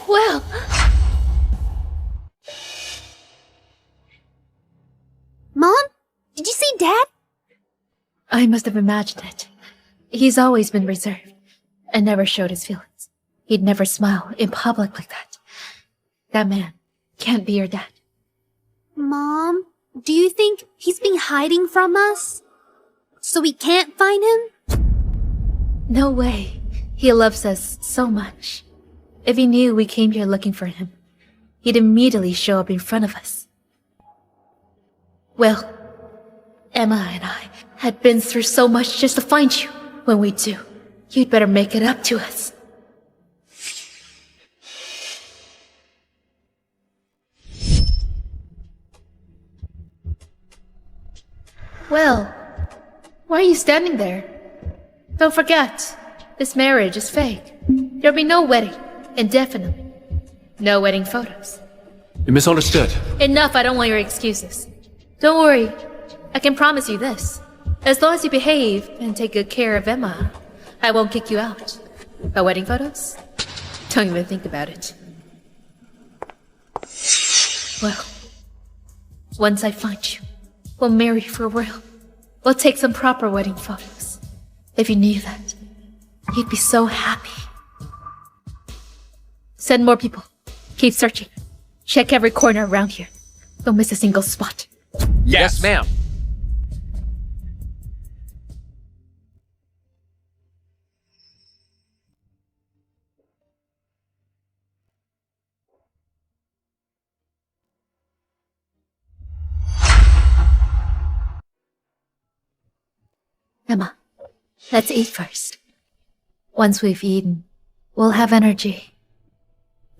Well, Mom? Did you see Dad? I must have imagined it. He's always been reserved and never showed his feelings. He'd never smile in public like that. That man can't be your dad. Mom, do you think he's been hiding from us? So we can't find him? No way. He loves us so much. If he knew we came here looking for him, he'd immediately show up in front of us. Well, Emma and I had been through so much just to find you. When we do, you'd better make it up to us. Well, why are you standing there? Don't forget, this marriage is fake. There'll be no wedding, indefinitely. No wedding photos. You misunderstood. Enough, I don't want your excuses. Don't worry, I can promise you this. As long as you behave and take good care of Emma, I won't kick you out. But wedding photos? Don't even think about it. Well, once I find you, we'll marry for real. We'll take some proper wedding photos. If you knew that, you'd be so happy. Send more people. Keep searching. Check every corner around here. Don't miss a single spot. Yes, ma'am. Emma, let's eat first. Once we've eaten, we'll have energy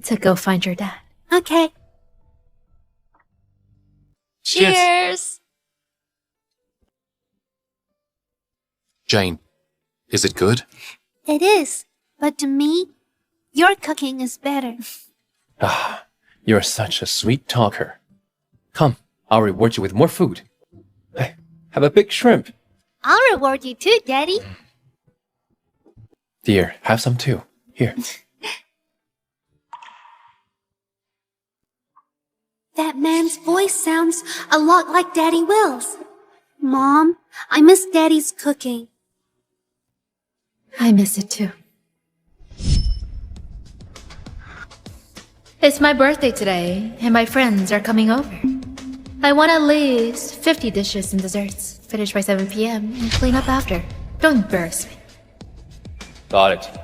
to go find your dad. Okay. Cheers! Jane, is it good? It is, but to me, your cooking is better. Ah, you're such a sweet talker. Come, I'll reward you with more food. Hey, have a big shrimp. I'll reward you too, Daddy. Dear, have some too. Here. That man's voice sounds a lot like Daddy Will's. Mom, I miss Daddy's cooking. I miss it too. It's my birthday today, and my friends are coming over. I want at least 50 dishes and desserts. Finish by 7 p.m. and clean up after. Don't embarrass me. Got it.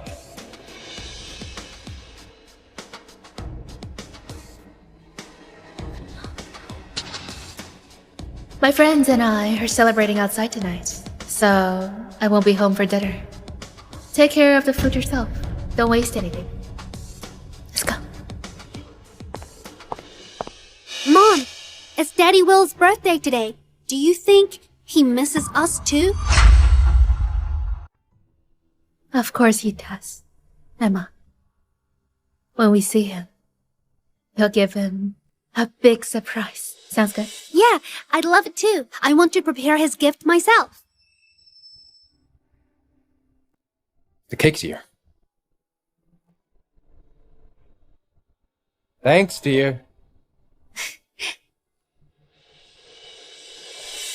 My friends and I are celebrating outside tonight, so I won't be home for dinner. Take care of the food yourself. Don't waste anything. Let's go. Mom, it's Daddy Will's birthday today. Do you think he misses us too? Of course he does, Emma. When we see him, we'll give him a big surprise. Sounds good? Yeah, I'd love it too. I want to prepare his gift myself. The cake's here. Thanks, dear.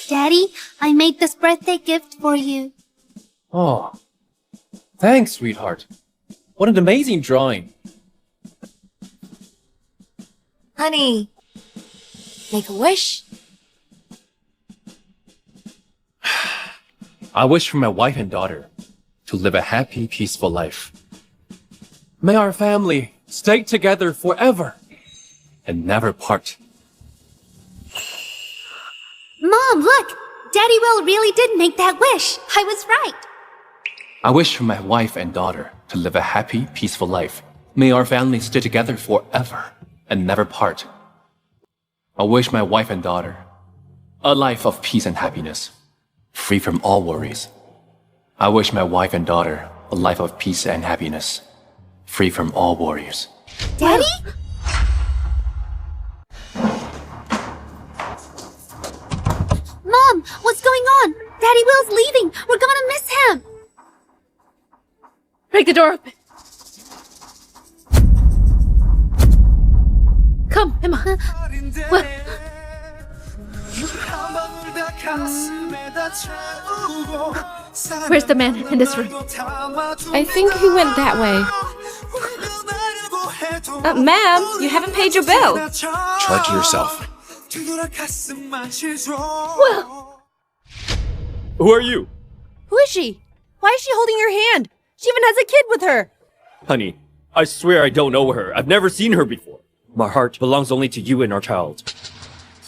Daddy, I made this birthday gift for you. Oh, thanks, sweetheart. What an amazing drawing. Honey, make a wish. I wish for my wife and daughter to live a happy, peaceful life. May our family stay together forever and never part. Mom, look! Daddy Will really did make that wish. I was right. I wish for my wife and daughter to live a happy, peaceful life. May our family stay together forever and never part. I wish my wife and daughter a life of peace and happiness, free from all worries. I wish my wife and daughter a life of peace and happiness, free from all worries. Daddy? Mom, what's going on? Daddy Will's leaving. We're gonna miss him. Break the door open. Come, Emma. Well, where's the man in this room? I think he went that way. Ma'am, you haven't paid your bill. Charge yourself. Well, Who are you? Who is she? Why is she holding your hand? She even has a kid with her. Honey, I swear I don't know her. I've never seen her before. My heart belongs only to you and our child.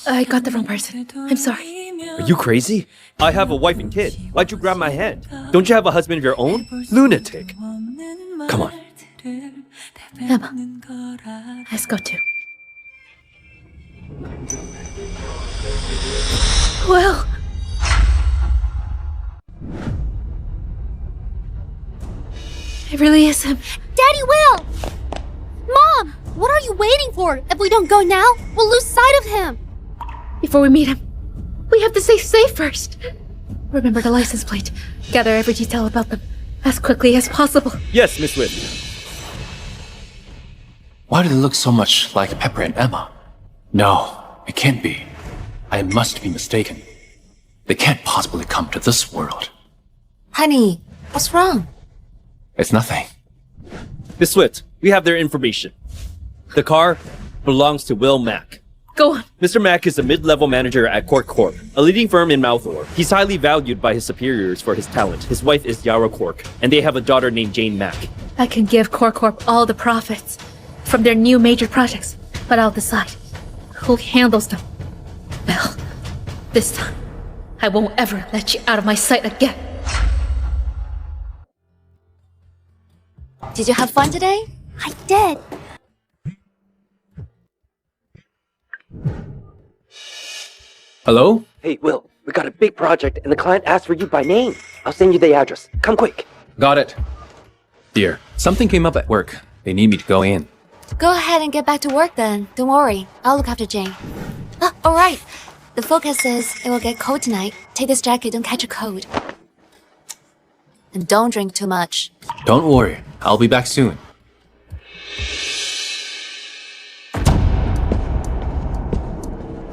I got the wrong person. I'm sorry. Are you crazy? I have a wife and kid. Why'd you grab my hand? Don't you have a husband of your own? Lunatic. Come on. Emma, let's go too. Well, it really is him. Daddy Will! Mom, what are you waiting for? If we don't go now, we'll lose sight of him. Before we meet him, we have to stay safe first. Remember the license plate. Gather every detail about them as quickly as possible. Yes, Miss Swift. Why do they look so much like Pepper and Emma? No, it can't be. I must be mistaken. They can't possibly come to this world. Honey, what's wrong? It's nothing. Miss Swift, we have their information. The car belongs to Will Mack. Go on. Mr. Mack is a mid-level manager at Cork Corp, a leading firm in Mouthor. He's highly valued by his superiors for his talent. His wife is Yara Cork, and they have a daughter named Jane Mack. I can give Corp all the profits from their new major projects, but I'll decide who handles them. Well, this time, I won't ever let you out of my sight again. Did you have fun today? I did. Hello? Hey, Will, we got a big project and the client asked for you by name. I'll send you the address. Come quick. Got it. Dear, something came up at work. They need me to go in. Go ahead and get back to work then. Don't worry. I'll look after Jane. Alright. The forecast says it will get cold tonight. Take this jacket, don't catch a cold. And don't drink too much. Don't worry. I'll be back soon.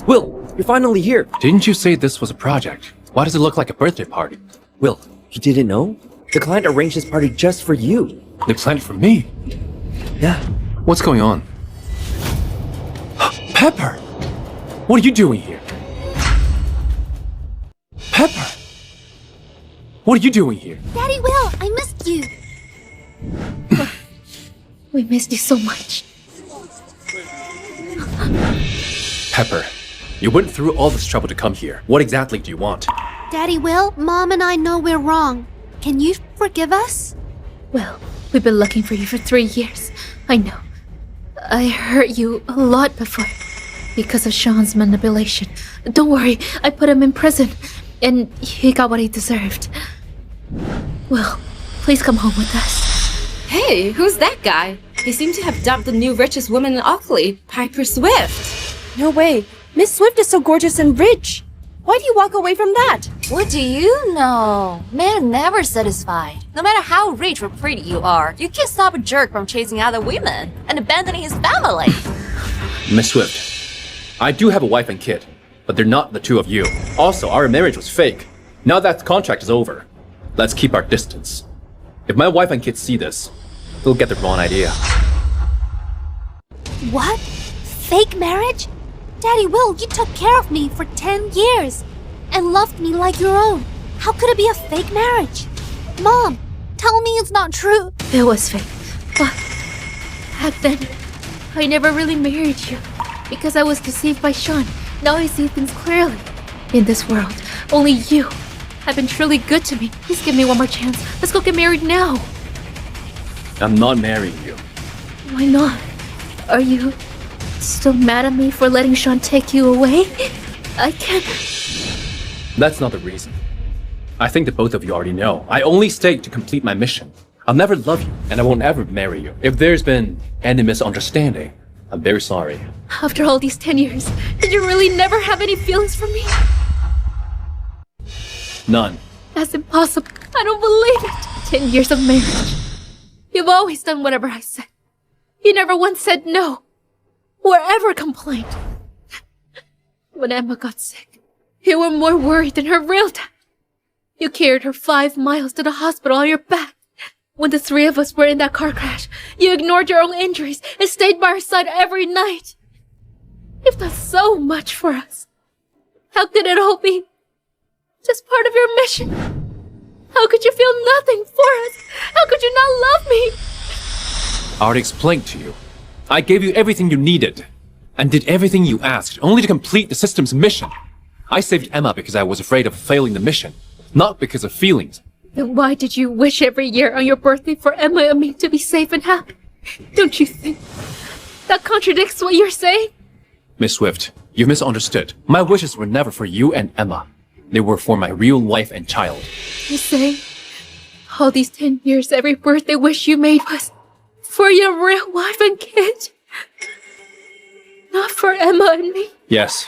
Will, you're finally here. Didn't you say this was a project? Why does it look like a birthday party? Will, you didn't know? The client arranged this party just for you. They planned it for me? Yeah. What's going on? Pepper! What are you doing here? Pepper! What are you doing here? Daddy Will, I missed you. We missed you so much. Pepper, you went through all this trouble to come here. What exactly do you want? Daddy Will, Mom and I know we're wrong. Can you forgive us? Well, we've been looking for you for 3 years. I know. I hurt you a lot before because of Shawn's manipulation. Don't worry, I put him in prison and he got what he deserved. Well, please come home with us. Hey, who's that guy? He seemed to have dumped the new richest woman in Ockley, Piper Swift. No way. Miss Swift is so gorgeous and rich. Why do you walk away from that? What do you know? Men are never satisfied. No matter how rich or pretty you are, you can't stop a jerk from chasing other women and abandoning his family. Miss Swift, I do have a wife and kid, but they're not the two of you. Also, our marriage was fake. Now that the contract is over, let's keep our distance. If my wife and kids see this, they'll get the wrong idea. What? Fake marriage? Daddy Will, you took care of me for 10 years and loved me like your own. How could it be a fake marriage? Mom, tell me it's not true. It was fake. But back then, I never really married you because I was deceived by Shawn. Now I see things clearly. In this world, only you have been truly good to me. Please give me one more chance. Let's go get married now. I'm not marrying you. Why not? Are you still mad at me for letting Shawn take you away? I can't. That's not the reason. I think that both of you already know. I only stayed to complete my mission. I'll never love you, and I won't ever marry you. If there's been any misunderstanding, I'm very sorry. After all these 10 years, did you really never have any feelings for me? None. That's impossible. I don't believe it. 10 years of marriage. You've always done whatever I said. You never once said no. Or ever complained. When Emma got sick, you were more worried than her real dad. You carried her 5 miles to the hospital on your back. When the 3 of us were in that car crash, you ignored your own injuries and stayed by her side every night. You've done so much for us. How could it all be just part of your mission? How could you feel nothing for us? How could you not love me? I already explained to you. I gave you everything you needed, and did everything you asked, only to complete the system's mission. I saved Emma because I was afraid of failing the mission, not because of feelings. Then why did you wish every year on your birthday for Emma and me to be safe and happy? Don't you think that contradicts what you're saying? Miss Swift, you've misunderstood. My wishes were never for you and Emma. They were for my real wife and child. You say all these 10 years, every birthday wish you made was for your real wife and kid? Not for Emma and me? Yes.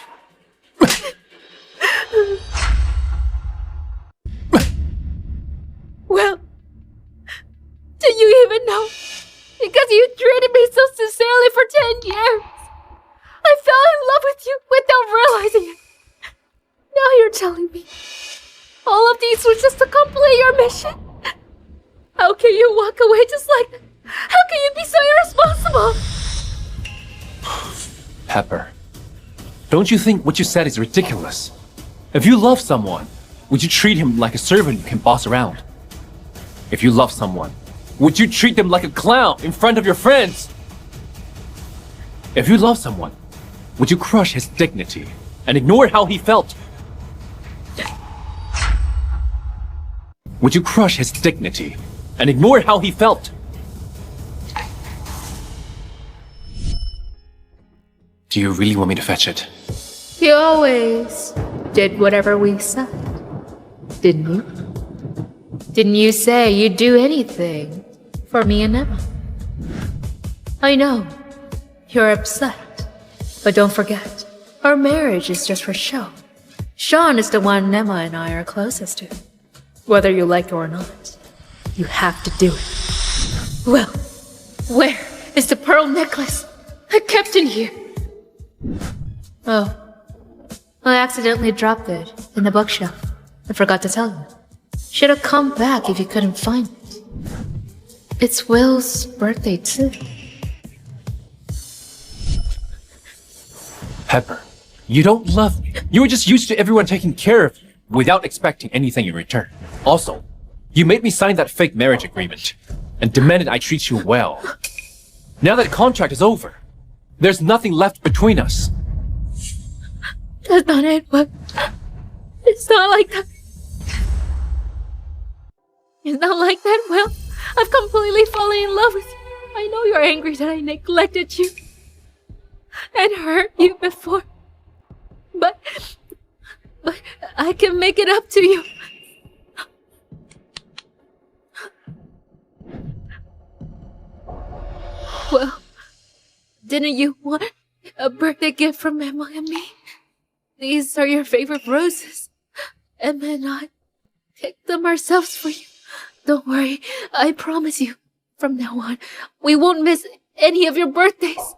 Well, do you even know? Because you treated me so sincerely for 10 years. I fell in love with you without realizing it. Now you're telling me all of these was just to complete your mission? How can you walk away just like that? How can you be so irresponsible? Pepper, don't you think what you said is ridiculous? If you love someone, would you treat him like a servant you can boss around? If you love someone, would you treat them like a clown in front of your friends? If you love someone, would you crush his dignity and ignore how he felt? Would you crush his dignity and ignore how he felt? Do you really want me to fetch it? You always did whatever we said, didn't you? Didn't you say you'd do anything for me and Emma? I know, you're upset, but don't forget, our marriage is just for show. Shawn is the one Emma and I are closest to. Whether you like it or not, you have to do it. Well, where is the pearl necklace I kept in here? Oh, I accidentally dropped it in the bookshelf. I forgot to tell you. Should have come back if you couldn't find it. It's Will's birthday too. Pepper, you don't love me. You were just used to everyone taking care of you without expecting anything in return. Also, you made me sign that fake marriage agreement and demanded I treat you well. Now that contract is over, there's nothing left between us. That's not it, but it's not like that. It's not like that, Will. I've completely fallen in love with you. I know you're angry that I neglected you and hurt you before. But I can make it up to you. Well, didn't you want a birthday gift from Emma and me? These are your favorite roses. Emma and I picked them ourselves for you. Don't worry, I promise you, from now on, we won't miss any of your birthdays.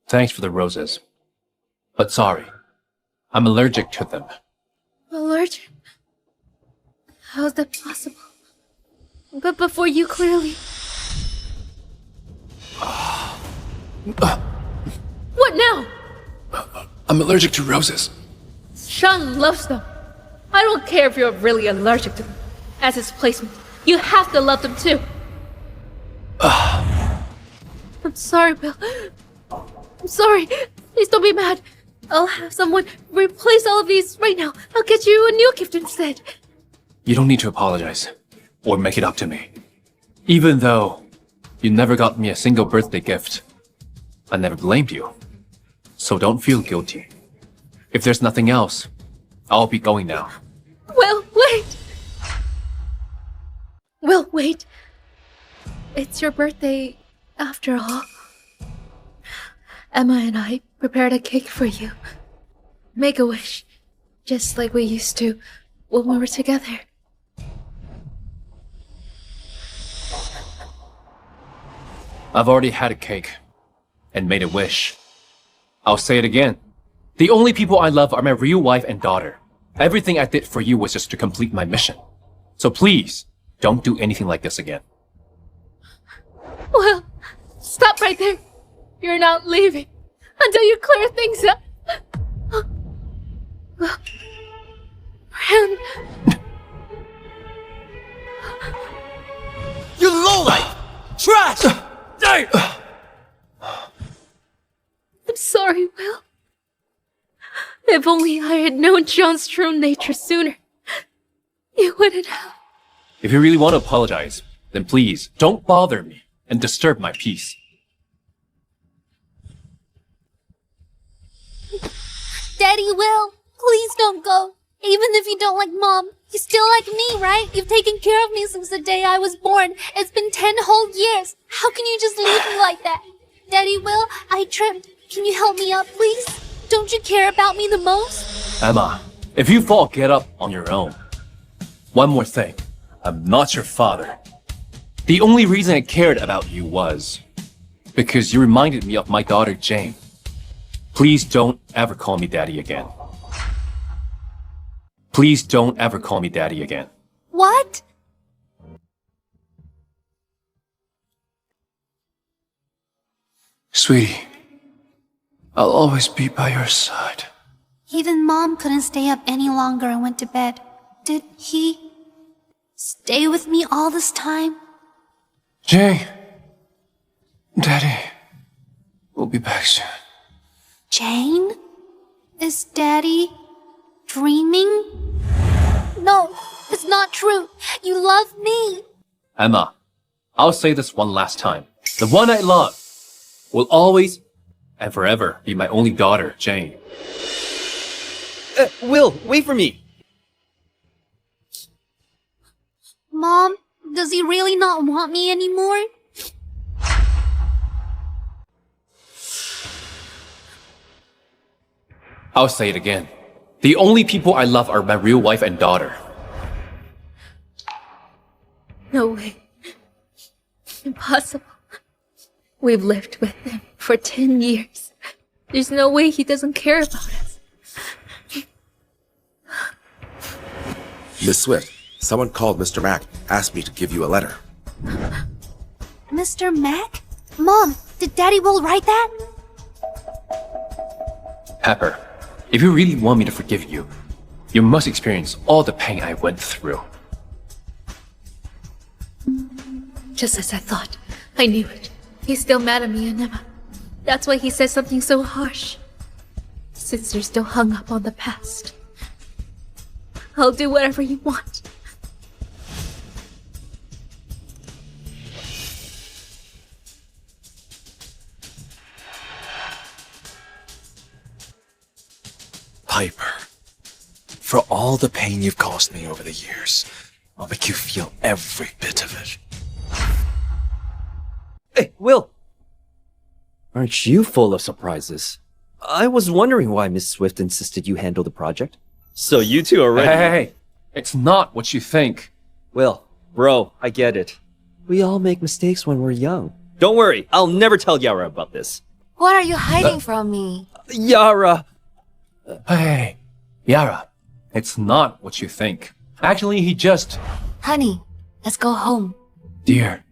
Thanks for the roses. But sorry, I'm allergic to them. Allergic? How's that possible? But before you clearly... What now? I'm allergic to roses. Shawn loves them. I don't care if you're really allergic to them. As his placement, you have to love them too. I'm sorry, Bill. I'm sorry. Please don't be mad. I'll have someone replace all of these right now. I'll get you a new gift instead. You don't need to apologize or make it up to me. Even though you never got me a single birthday gift, I never blamed you. So don't feel guilty. If there's nothing else, I'll be going now. Will, wait! Will, wait. It's your birthday after all. Emma and I prepared a cake for you. Make a wish, just like we used to when we were together. I've already had a cake and made a wish. I'll say it again. The only people I love are my real wife and daughter. Everything I did for you was just to complete my mission. So please, don't do anything like this again. Well, stop right there. You're not leaving until you clear things up. And... You lowlife! Trash! I'm sorry, Will. If only I had known John's true nature sooner, you wouldn't have. If you really want to apologize, then please, don't bother me and disturb my peace. Daddy Will, please don't go. Even if you don't like Mom, you still like me, right? You've taken care of me since the day I was born. It's been 10 whole years. How can you just leave me like that? Daddy Will, I tripped. Can you help me up, please? Don't you care about me the most? Emma, if you fall, get up on your own. One more thing. I'm not your father. The only reason I cared about you was because you reminded me of my daughter Jane. Please don't ever call me Daddy again. Please don't ever call me Daddy again. What? Sweetie, I'll always be by your side. Even Mom couldn't stay up any longer and went to bed. Did he stay with me all this time? Jane, Daddy, we'll be back soon. Jane? Is Daddy dreaming? No, it's not true. You love me. Emma, I'll say this one last time. The one I love will always and forever be my only daughter, Jane. Will, wait for me. Mom, does he really not want me anymore? I'll say it again. The only people I love are my real wife and daughter. No way. Impossible. We've lived with him for 10 years. There's no way he doesn't care about us. Miss Swift, someone called Mr. Mack, asked me to give you a letter. Mr. Mack? Mom, did Daddy Will write that? Pepper, if you really want me to forgive you, you must experience all the pain I went through. Just as I thought. I knew it. He's still mad at me and Emma. That's why he said something so harsh. Since they're still hung up on the past. I'll do whatever you want. Piper, for all the pain you've caused me over the years, I'll make you feel every bit of it. Hey, Will! Aren't you full of surprises? I was wondering why Miss Swift insisted you handle the project. So you two are ready. Hey, it's not what you think. Will, bro, I get it. We all make mistakes when we're young. Don't worry, I'll never tell Yara about this. What are you hiding from me? Yara! Hey, Yara, it's not what you think. Actually, he just... Honey, let's go home. Dear,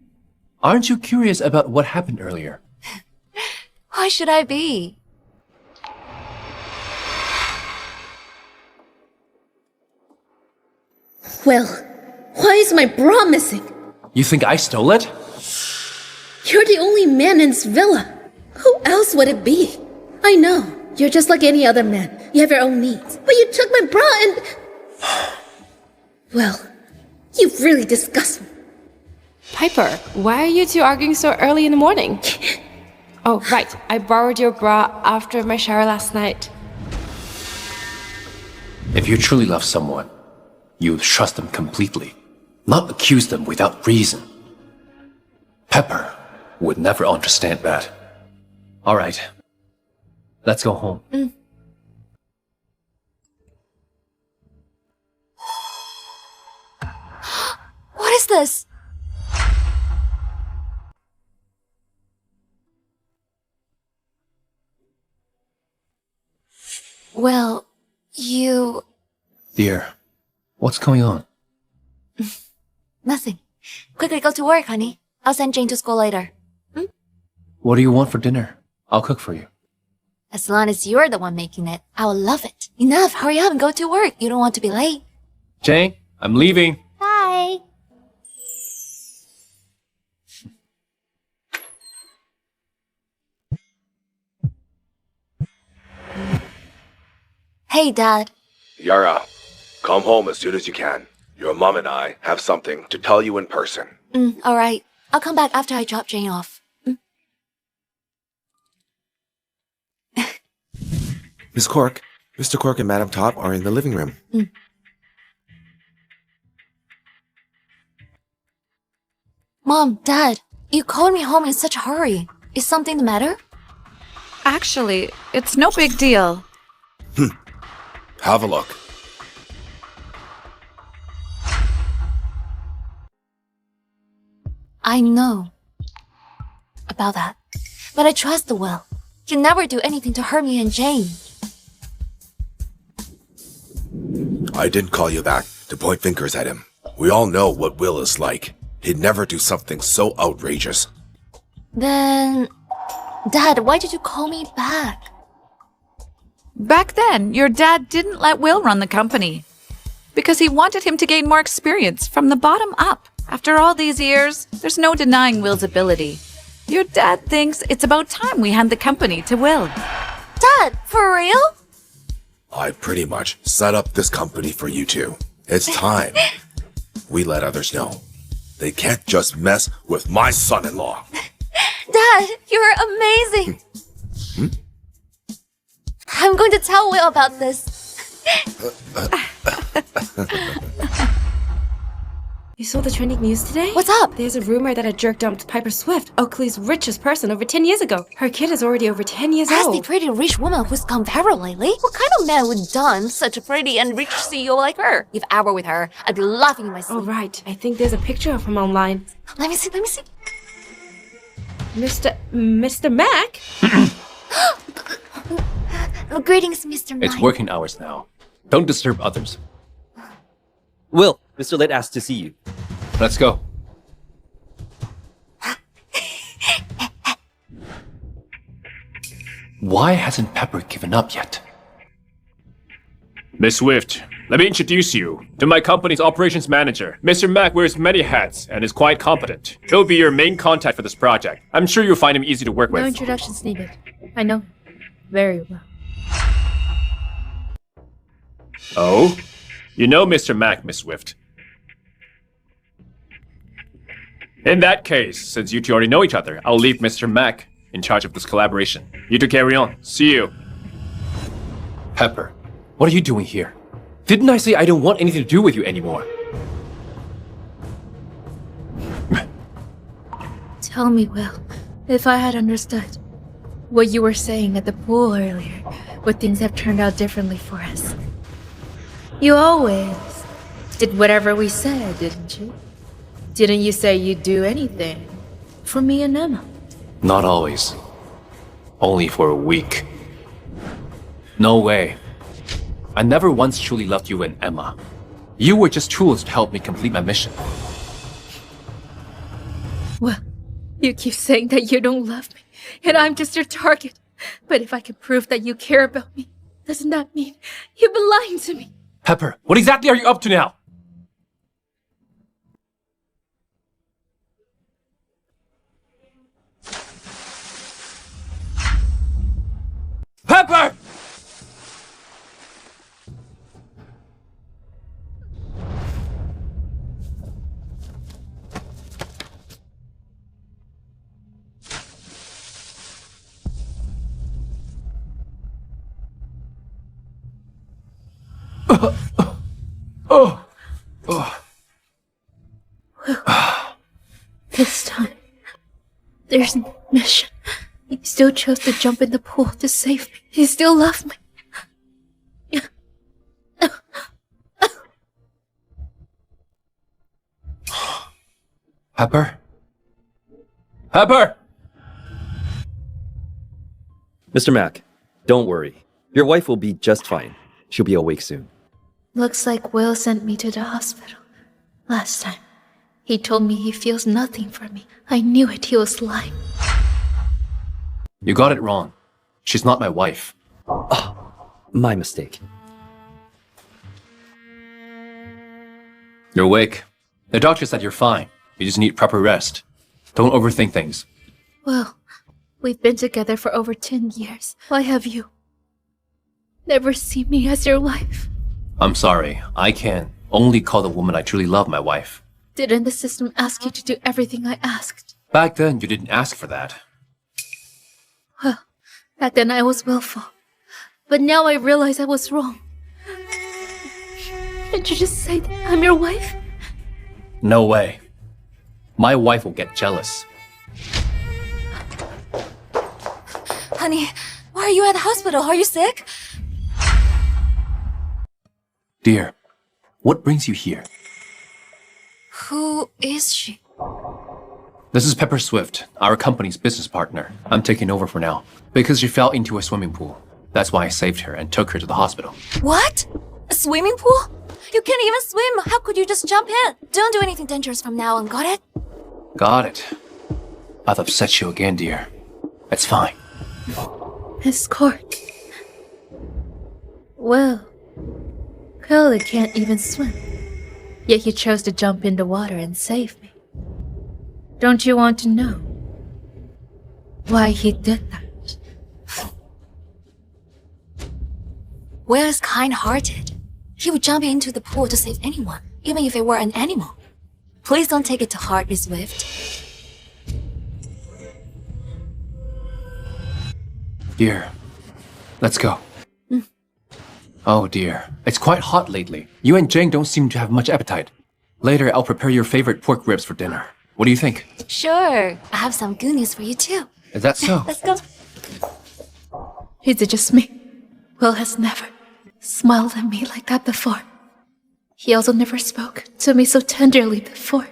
aren't you curious about what happened earlier? Why should I be? Well, why is my bra missing? You think I stole it? You're the only man in this villa. Who else would it be? I know, you're just like any other man. You have your own needs. But you took my bra and... Well, you really disgust me. Piper, why are you two arguing so early in the morning? Oh, right. I borrowed your bra after my shower last night. If you truly love someone, you trust them completely, not accuse them without reason. Pepper would never understand that. All right, let's go home. What is this? Well, you... Dear, what's going on? Nothing. Quickly go to work, honey. I'll send Jane to school later. What do you want for dinner? I'll cook for you. As long as you're the one making it, I will love it. Enough, hurry up and go to work. You don't want to be late. Jane, I'm leaving. Bye. Hey, Dad. Yara, come home as soon as you can. Your mom and I have something to tell you in person. Alright. I'll come back after I drop Jane off. Miss Cork, Mr. Cork and Madam Top are in the living room. Mom, Dad, you called me home in such a hurry. Is something the matter? Actually, it's no big deal. Have a look. I know about that. But I trust the Will. He'll never do anything to hurt me and Jane. I didn't call you that to point fingers at him. We all know what Will is like. He'd never do something so outrageous. Then... Dad, why did you call me back? Back then, your dad didn't let Will run the company because he wanted him to gain more experience from the bottom up. After all these years, there's no denying Will's ability. Your dad thinks it's about time we hand the company to Will. Dad, for real? I pretty much set up this company for you two. It's time we let others know. They can't just mess with my son-in-law. Dad, you're amazing. I'm going to tell Will about this. You saw the trending news today? What's up? There's a rumor that a jerk dumped Piper Swift, Oakley's richest person, over 10 years ago. Her kid is already over 10 years Ask old. the pretty rich woman who's gone viral lately. What kind of man would dump such a pretty and rich CEO like her? If I were with her, I'd be laughing in my sleep. Oh, right. I think there's a picture of him online. Let me see. Mr. Mack? Greetings, Mr. Mack. It's working hours now. Don't disturb others. Will, Mr. Lit asked to see you. Let's go. Why hasn't Pepper given up yet? Miss Swift, let me introduce you to my company's operations manager. Mr. Mack wears many hats and is quite competent. He'll be your main contact for this project. I'm sure you'll find him easy to work No Oh, with. introductions needed. I know him very well. Oh? You know Mr. Mack, Miss Swift. In that case, since you two already know each other, I'll leave Mr. Mack in charge of this collaboration. You two carry on. See you. Pepper, what are you doing here? Didn't I say I don't want anything to do with you anymore? Tell me, Will, if I had understood what you were saying at the pool earlier, would things have turned out differently for us? You always did whatever we said, didn't you? Didn't you say you'd do anything for me and Emma? Not always. Only for a week. No way. I never once truly loved you and Emma. You were just tools to help me complete my mission. Well, you keep saying that you don't love me, and I'm just your target. But if I can prove that you care about me, doesn't that mean you've been lying to me? Pepper, what exactly are you up to now? Pepper! This time, there's no mission. You still chose to jump in the pool to save me. You still love me. Pepper? Pepper! Mr. Mack, don't worry. Your wife will be just fine. She'll be awake soon. Looks like Will sent me to the hospital. Last time, he told me he feels nothing for me. I knew it, he was lying. You got it wrong. She's not my wife. My mistake. You're awake. The doctor said you're fine. You just need proper rest. Don't overthink things. Well, we've been together for over 10 years. Why have you never seen me as your wife? I'm sorry. I can only call the woman I truly love my wife. Didn't the system ask you to do everything I asked? Back then, you didn't ask for that. Well, back then I was willful. But now I realize I was wrong. Can't you just say that I'm your wife? No way. My wife will get jealous. Honey, why are you at the hospital? Are you sick? Dear, what brings you here? Who is she? This is Pepper Swift, our company's business partner. I'm taking over for now. Because she fell into a swimming pool. That's why I saved her and took her to the hospital. What? A swimming pool? You can't even swim. How could you just jump in? Don't do anything dangerous from now on, got it? Got it. I've upset you again, dear. It's fine. Miss Cork. Well, clearly can't even swim. Yet he chose to jump in the water and save me. Don't you want to know why he did that? Will is kind-hearted. He would jump into the pool to save anyone, even if it were an animal. Please don't take it to heart, Miss Swift. Dear, let's go. Oh dear, it's quite hot lately. You and Jane don't seem to have much appetite. Later, I'll prepare your favorite pork ribs for dinner. What do you think? Sure, I have some good news for you too. Is that so? Let's go. Is it just me? Will has never smiled at me like that before. He also never spoke to me so tenderly before.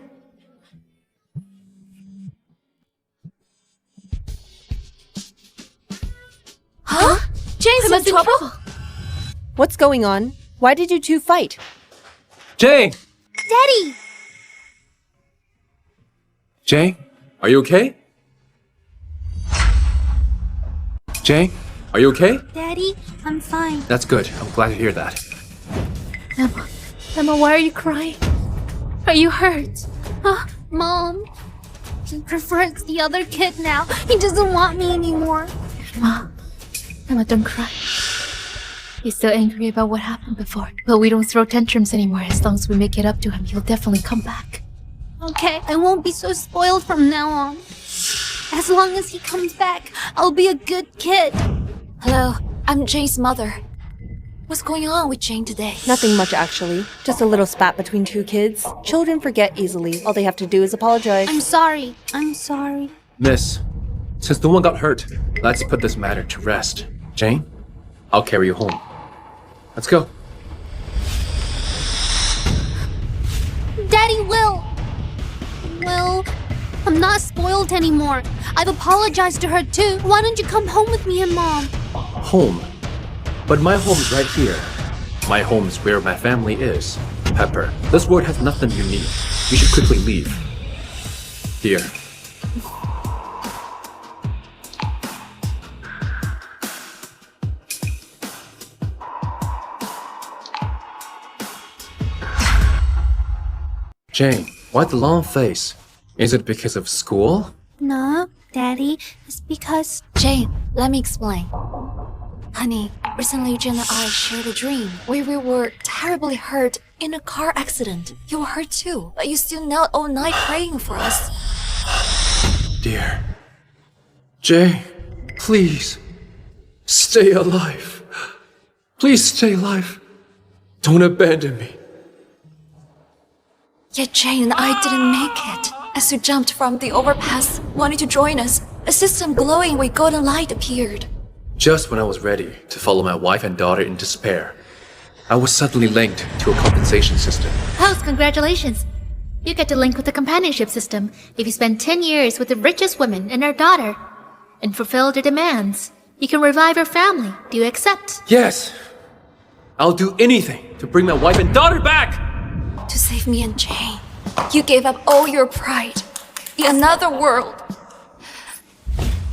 Huh? Jane's in trouble? What's going on? Why did you two fight? Jane! Daddy! Jane, are you okay? Jane, are you okay? Daddy, I'm fine. That's good. I'm glad to hear that. Emma, why are you crying? Are you hurt? Mom, he prefers the other kid now. He doesn't want me anymore. Emma, don't cry. He's still angry about what happened before, but we don't throw tantrums anymore. As long as we make it up to him, he'll definitely come back. Okay, I won't be so spoiled from now on. As long as he comes back, I'll be a good kid. Hello, I'm Jane's mother. What's going on with Jane today? Nothing much, actually. Just a little spat between two kids. Children forget easily. All they have to do is apologize. I'm sorry. I'm sorry. Miss, since no one got hurt, let's put this matter to rest. Jane, I'll carry you home. Let's go. Daddy, Will! Will, I'm not spoiled anymore. I've apologized to her too. Why don't you come home with me and Mom? Home? But my home is right here. My home is where my family is. Pepper, this world has nothing you need. You should quickly leave. Dear. Jane, why the long face? Is it because of school? No, Daddy. It's because... Jane, let me explain. Honey, recently Jane and I shared a dream where we were terribly hurt in a car accident. You were hurt too, but you still knelt all night praying for us. Dear. Jane, please. Stay alive. Please stay alive. Don't abandon me. Yet Jane and I didn't make it. As we jumped from the overpass, wanting to join us, a system glowing with golden light appeared. Just when I was ready to follow my wife and daughter in despair, I was suddenly linked to a compensation system. House, congratulations! You get to link with the companionship system if you spend 10 years with the richest woman and her daughter and fulfill their demands. You can revive your family. Do you accept? Yes! I'll do anything to bring my wife and daughter back! To save me and Jane, you gave up all your pride in another world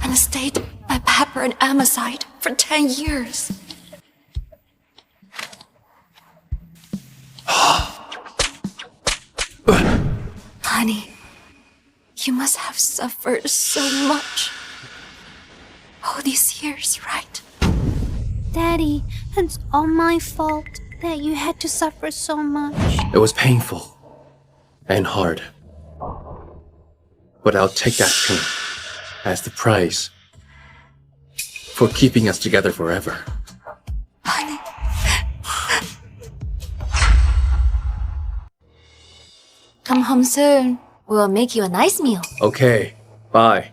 and stayed by Pepper and Emma's side for 10 years. Honey, you must have suffered so much. All these years, right? Daddy, it's all my fault that you had to suffer so much. It was painful and hard. But I'll take that pain as the price for keeping us together forever. Honey. Come home soon. We'll make you a nice meal. Okay, bye.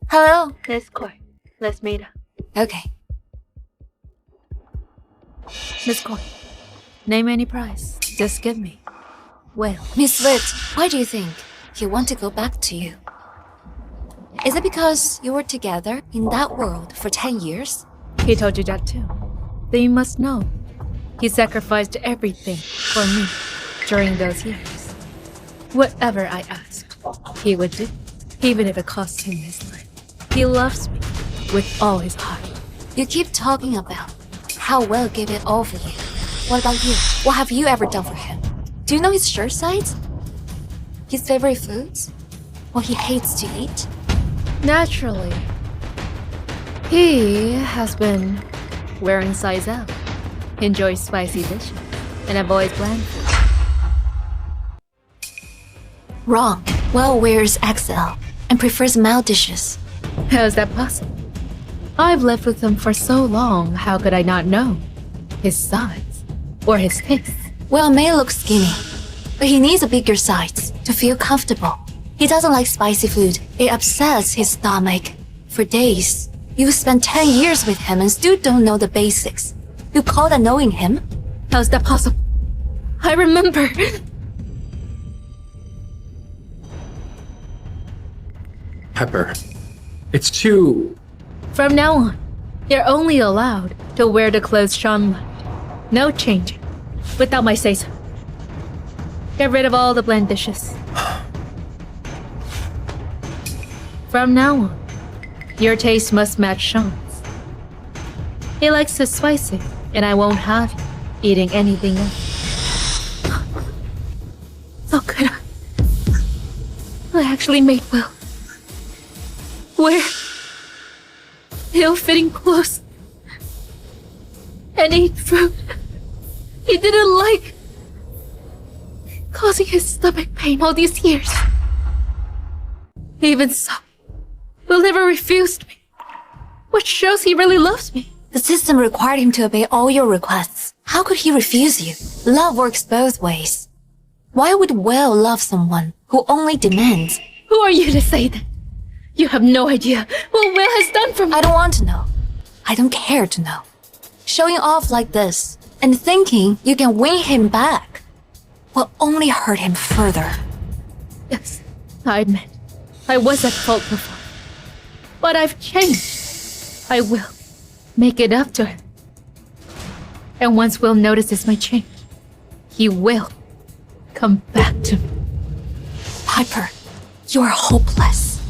Hello. Miss Court, let's meet up. Okay. Miss Court, name any price. Just give me. Well, Miss Swift, why do you think he want to go back to you? Is it because you were together in that world for 10 years? He told you that too. Then you must know. He sacrificed everything for me during those years. Whatever I asked, he would do, even if it cost him his life. He loves me with all his heart. You keep talking about how Will gave it all for you. What about you? What have you ever done for him? Do you know his shirt size? His favorite foods? What he hates to eat? Naturally, he has been wearing size L, enjoys spicy dishes, and avoids bland food. Wrong. Will wears XL and prefers mild dishes. How is that possible? I've lived with him for so long, how could I not know his size or his taste? Will may look skinny, but he needs a bigger size to feel comfortable. He doesn't like spicy food. It upsets his stomach. For days, you spent 10 years with him and still don't know the basics. You call that knowing him? How's that possible? I remember. Pepper, it's too... From now on, you're only allowed to wear the clothes Shawn left. No changing, without my say-so. Get rid of all the bland dishes. From now on, your taste must match Shawn's. He likes it spicy, and I won't have you eating anything else. How could I? I actually made Will wear ill-fitting clothes and eat food he didn't like, causing his stomach pain all these years. Even so, Will never refused me, which shows he really loves me. The system required him to obey all your requests. How could he refuse you? Love works both ways. Why would Will love someone who only demands? Who are you to say that? You have no idea what Will has done for me. I don't want to know. I don't care to know. Showing off like this and thinking you can win him back will only hurt him further. Yes, I admit, I was at fault before. But I've changed. I will make it up to him. And once Will notices my change, he will come back to me. Piper, you are hopeless.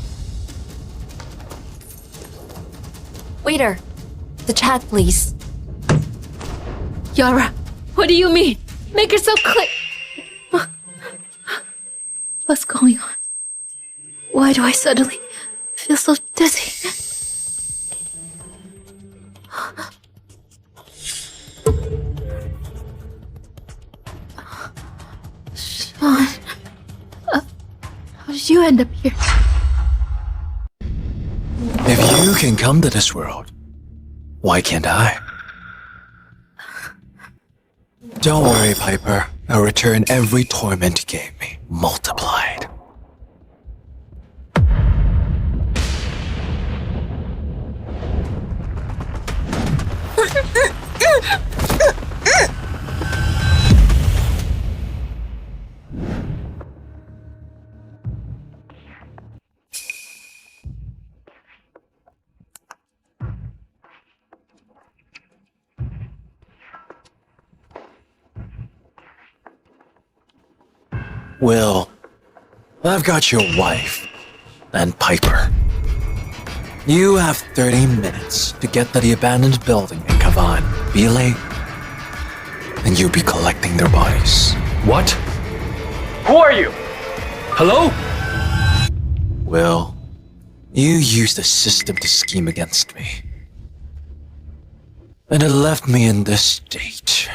Waiter, the chat, please. Yara, what do you mean? Make yourself clear. What's going on? Why do I suddenly feel so dizzy? Shawn, how did you end up here? If you can come to this world, why can't I? Don't worry, Piper. I'll return every torment you gave me, multiplied. Will, I've got your wife and Piper. You have 30 minutes to get to the abandoned building in Kavan. Be late, and you'll be collecting their bodies. What? Who are you? Hello? Will, you used the system to scheme against me. And it left me in this state.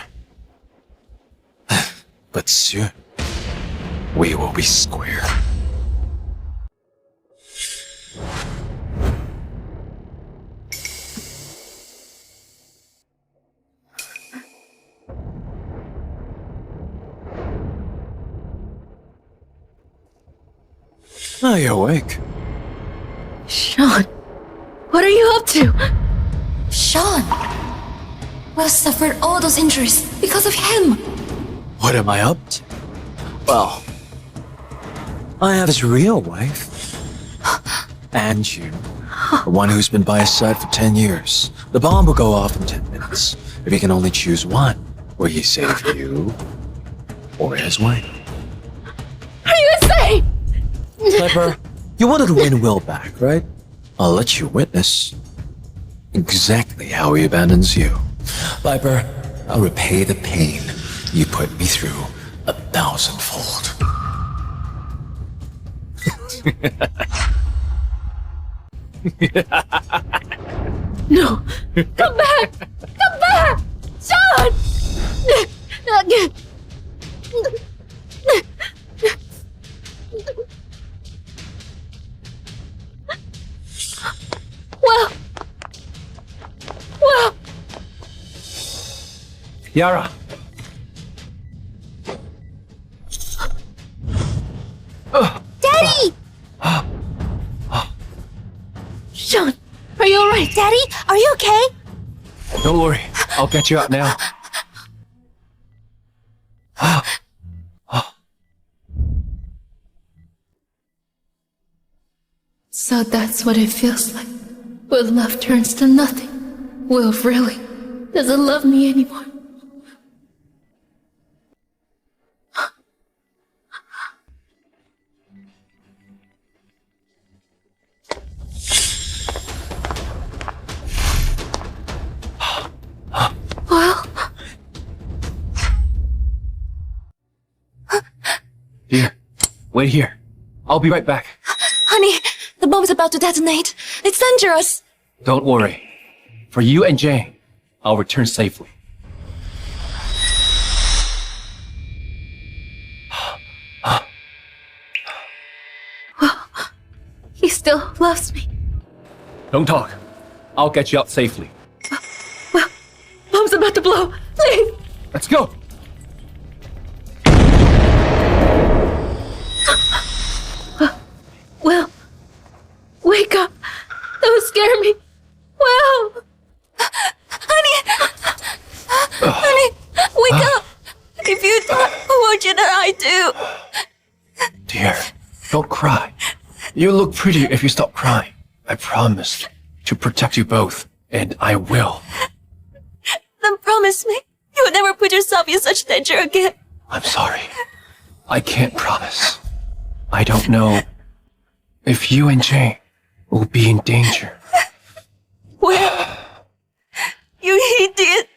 But soon, we will be square. Now you're awake. Shawn, what are you up to? Shawn! Will suffered all those injuries because of him. What am I up to? Well, I have his real wife. And you. The one who's been by his side for 10 years. The bomb will go off in 10 minutes. If he can only choose one, will he save you or his wife? Are you insane! Piper, you wanted to win Will back, right? I'll let you witness exactly how he abandons you. Piper, I'll repay the pain you put me through 1,000-fold. No! Come back! Come back! Shawn! Well! Yara! Daddy! Shawn, are you alright? Daddy, are you okay? Don't worry, I'll get you out now. So that's what it feels like. When love turns to nothing. Will really doesn't love me anymore. Well, Dear, wait here. I'll be right back. Honey, the bomb's about to detonate. It's dangerous. Don't worry. For you and Jane, I'll return safely. he still loves me. Don't talk. I'll get you out safely. Bomb's about to blow. Leave. Let's go. Will, wake up. Don't scare me. Will. Honey, wake up. If you die, what should I do? Dear, don't cry. You look prettier if you stop crying. I promised to protect you both, and I will. Then promise me you would never put yourself in such danger again. I'm sorry. I can't promise. I don't know if you and Jane will be in danger. Well, you idiot.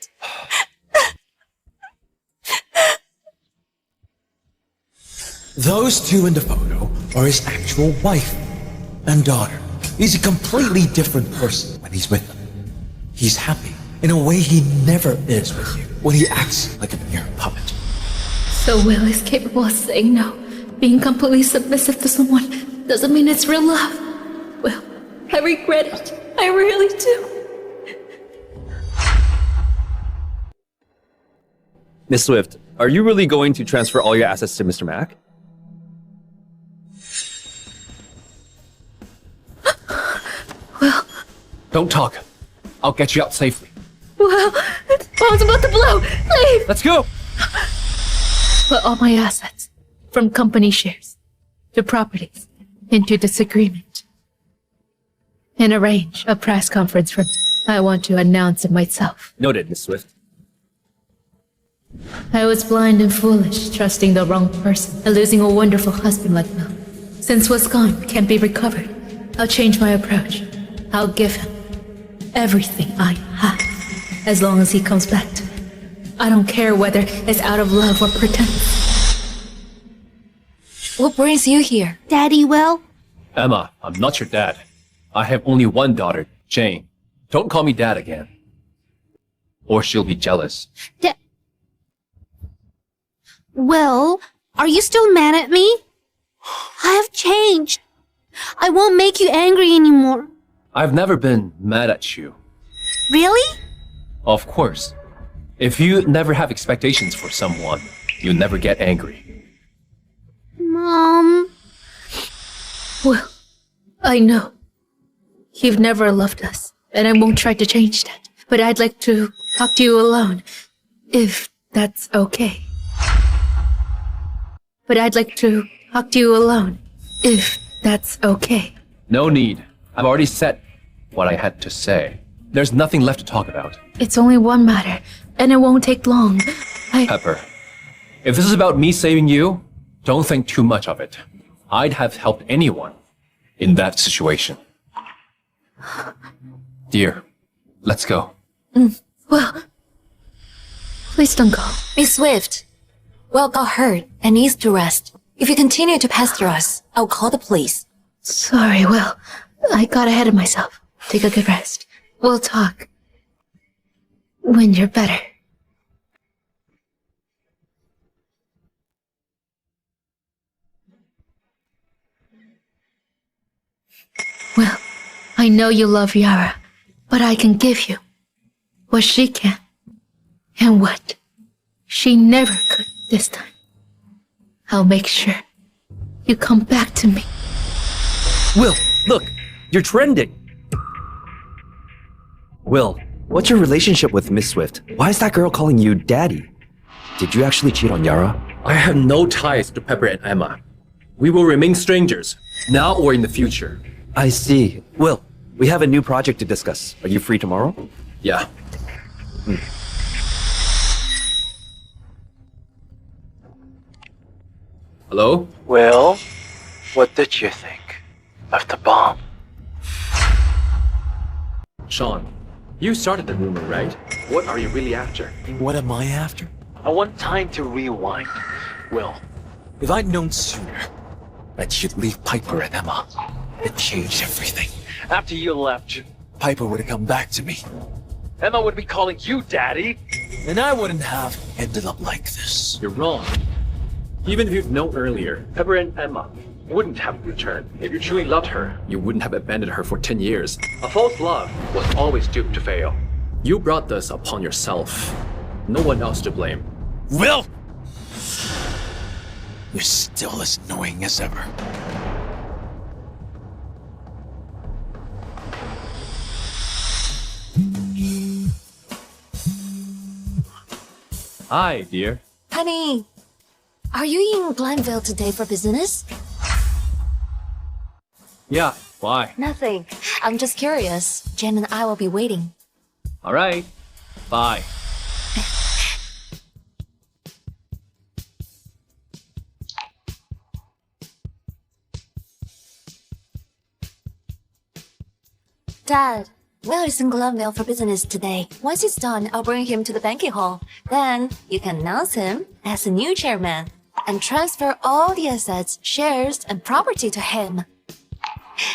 Those two in the photo are his actual wife and daughter. He's a completely different person when he's with them. He's happy in a way he never is with you, when he acts like a mere puppet. So Will is capable of saying no. Being completely submissive to someone doesn't mean it's real love. Well, I regret it. I really do. Miss Swift, are you really going to transfer all your assets to Mr. Mack? Well, Don't talk. I'll get you out safely. well, the bomb's about to blow. Leave. Let's go. Put all my assets, from company shares to properties, into this agreement. And arrange a press conference for me. I want to announce it myself. Noted, Miss Swift. I was blind and foolish, trusting the wrong person, and losing a wonderful husband like Will. Since what's gone can't be recovered, I'll change my approach. I'll give him everything I have, as long as he comes back to me. I don't care whether it's out of love or pretense. What brings you here? Daddy, Will? Emma, I'm not your dad. I have only one daughter, Jane. Don't call me dad again. Or she'll be jealous. Will, are you still mad at me? I have changed. I won't make you angry anymore. I've never been mad at you. Really? Of course. If you never have expectations for someone, you never get angry. Mom. Well, I know. You've never loved us, and I won't try to change that. But I'd like to talk to you alone, if that's okay. But I'd like to talk to you alone, if that's okay. No need. I've already said what I had to say. There's nothing left to talk about. It's only one matter, and it won't take long. Pepper, if this is about me saving you, don't think too much of it. I'd have helped anyone in that situation. Dear, let's go. Well, please don't go. Miss Swift, Will got hurt and needs to rest. If you continue to pester us, I'll call the police. Sorry, Will. I got ahead of myself. Take a good rest. We'll talk when you're better. Well, I know you love Yara, but I can give you what she can, and what she never could this time. I'll make sure you come back to me. Will, look, you're trending. Will, what's your relationship with Miss Swift? Why is that girl calling you daddy? Did you actually cheat on Yara? I have no ties to Pepper and Emma. We will remain strangers, now or in the future. I see. Will, we have a new project to discuss. Are you free tomorrow? Yeah. Hello? Will, what did you think of the bomb? Shawn, you started the rumor, right? What are you really after? What am I after? I want time to rewind. Will, if I'd known sooner that you'd leave Piper and Emma, it changed everything. After you left, Piper would have come back to me. Emma would be calling you daddy. And I wouldn't have ended up like this. You're wrong. Even if you'd known earlier, Pepper and Emma wouldn't have returned. If you truly loved her, you wouldn't have abandoned her for 10 years. A false love was always doomed to fail. You brought this upon yourself. No one else to blame. Will! You're still as annoying as ever. Hi, dear. Honey, are you in Glenville today for business? Yeah, why? Nothing. I'm just curious. Jen and I will be waiting. All right. Bye. Dad, Will is in Glenville for business today. Once he's done, I'll bring him to the banquet hall. Then you can announce him as the new chairman and transfer all the assets, shares, and property to him.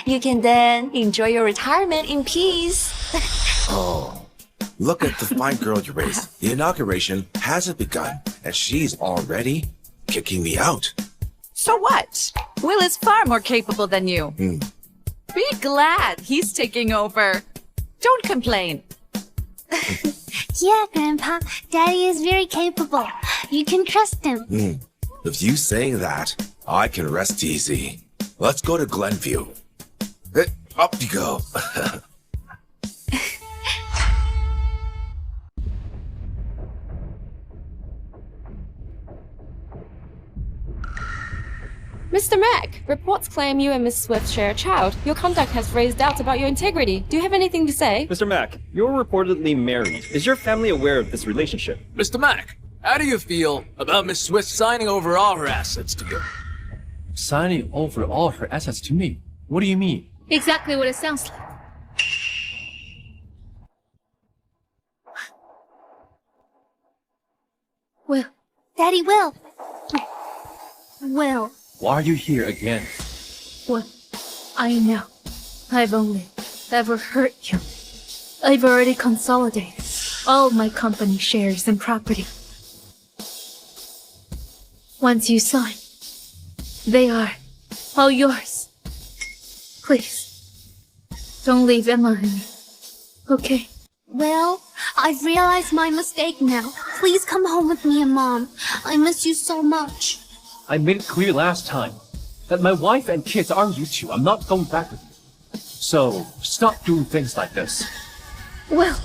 You can then enjoy your retirement in peace. Oh, look at the fine girl you raised. The inauguration hasn't begun, and she's already kicking me out. So what? Will is far more capable than you. Be glad he's taking over. Don't complain. Yeah, Grandpa. Daddy is very capable. You can trust him. If you say that, I can rest easy. Let's go to Glenview. Up you go. Mr. Mack, reports claim you and Miss Swift share a child. Your conduct has raised doubts about your integrity. Do you have anything to say? Mr. Mack, you're reportedly married. Is your family aware of this relationship? Mr. Mack, how do you feel about Miss Swift signing over all her assets to you? Signing over all her assets to me? What do you mean? Exactly what it sounds like. Will. Daddy, Will. Will. Why are you here again? Well, I know. I've only ever hurt you. I've already consolidated all my company shares and property. Once you sign, they are all yours. Please, don't leave Emma and me, okay? Will, I've realized my mistake now. Please come home with me and Mom. I miss you so much. I made it clear last time that my wife and kids aren't you two. I'm not going back with you. So, stop doing things like this. Well,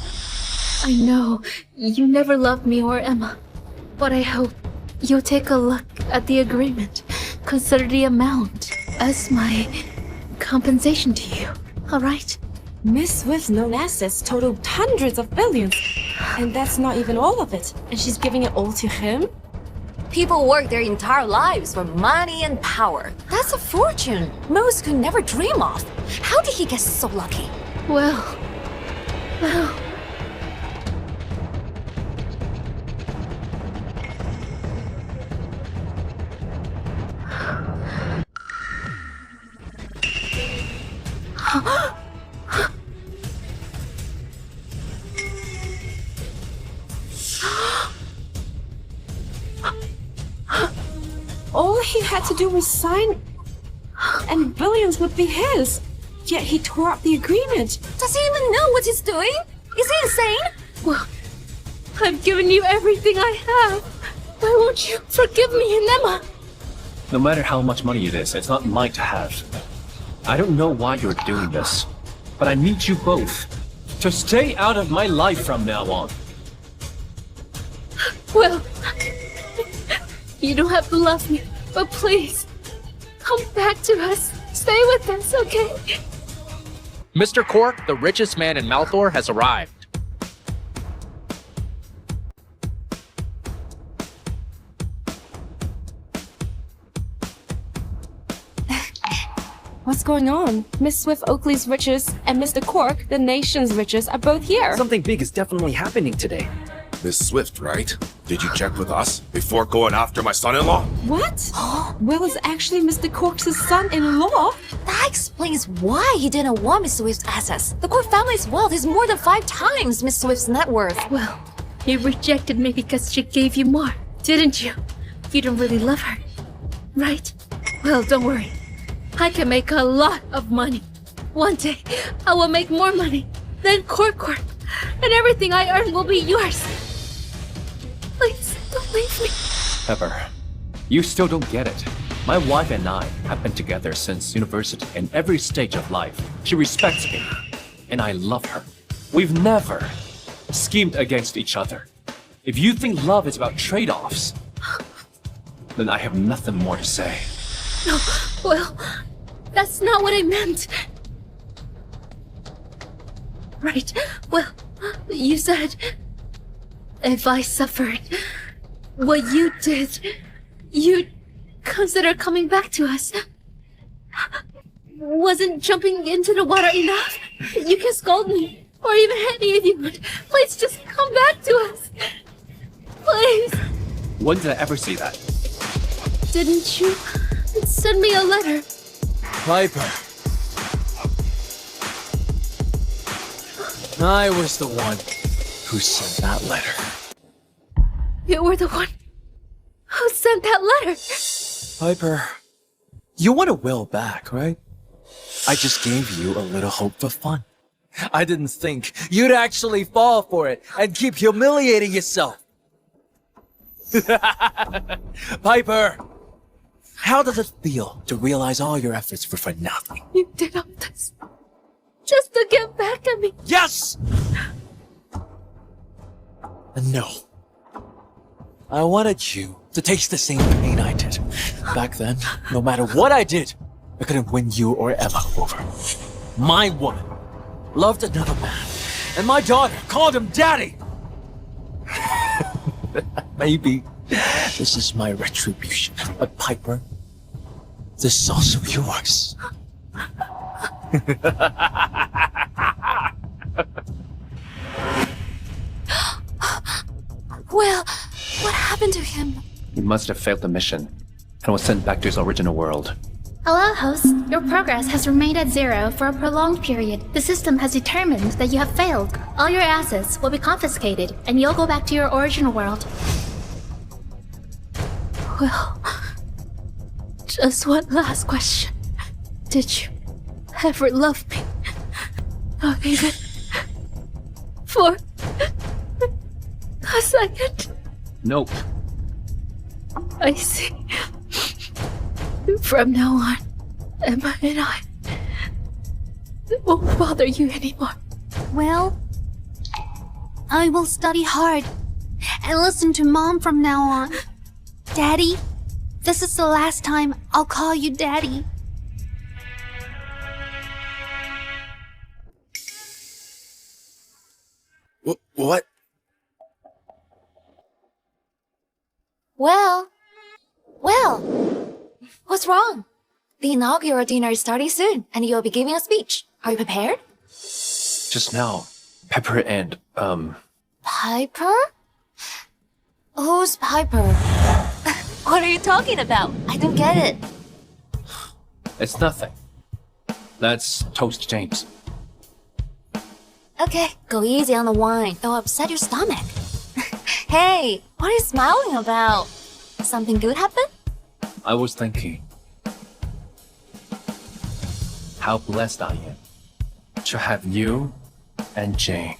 I know you never loved me or Emma, but I hope you'll take a look at the agreement. Consider the amount as my compensation to you, alright? Miss Swift's known assets total hundreds of billions. And that's not even all of it. And she's giving it all to him? People work their entire lives for money and power. That's a fortune most could never dream of. How did he get so lucky? Well... All he had to do was sign, and billions would be his. Yet he tore up the agreement. Does he even know what he's doing? Is he insane? Well, I've given you everything I have. Why won't you forgive me and Emma? No matter how much money it is, it's not mine to have. I don't know why you're doing this, but I need you both to stay out of my life from now on. Well, you don't have to love me, but please, come back to us. Stay with us, okay? Mr. Cork, the richest man in Malthor, has arrived. What's going on? Miss Swift Oakley's richest and Mr. Cork, the nation's richest, are both here. Something big is definitely happening today. Miss Swift, right? Did you check with us before going after my son-in-law? What? Will is actually Mr. Cork's son-in-law? That explains why he didn't want Miss Swift's assets. The Cork family's wealth is more than 5 times Miss Swift's net worth. Well, you rejected me because she gave you more, didn't you? You don't really love her, right? Well, don't worry. I can make a lot of money. One day, I will make more money than Cork, and everything I earn will be yours. Please, don't leave me. Pepper, you still don't get it. My wife and I have been together since university and every stage of life. She respects me, and I love her. We've never schemed against each other. If you think love is about trade-offs, then I have nothing more to say. No, well, that's not what I meant. Right, well, you said if I suffered what you did, you'd consider coming back to us. Wasn't jumping into the water enough? You can scold me, or even hit me if you want. Please just come back to us. Please. When did I ever say that? Didn't you send me a letter? Piper. I was the one who sent that letter. You were the one who sent that letter. Piper, you want a will back, right? I just gave you a little hope for fun. I didn't think you'd actually fall for it and keep humiliating yourself. Piper, how does it feel to realize all your efforts were for nothing? You did all this just to get back at me. Yes! And no. I wanted you to taste the same pain I did. Back then, no matter what I did, I couldn't win you or Emma over. My woman loved another man, and my daughter called him daddy. Maybe this is my retribution, but Piper, this is also yours. Well, what happened to him? He must have failed the mission and was sent back to his original world. Hello, host. Your progress has remained at 0 for a prolonged period. The system has determined that you have failed. All your assets will be confiscated, and you'll go back to your original world. Well, just one last question. Did you ever love me? Not even for a second? Nope. I see. From now on, Emma and I won't bother you anymore. Well, I will study hard and listen to Mom from now on. Daddy, this is the last time I'll call you Daddy. What? Well, Well, what's wrong? The inaugural dinner is starting soon, and you'll be giving a speech. Are you prepared? Just now, Pepper and, Piper? Who's Piper? What are you talking about? I don't get it. it's nothing. Let's toast James. Okay, go easy on the wine. It'll upset your stomach. Hey, what are you smiling about? Something good happened? I was thinking how blessed I am to have you and Jane.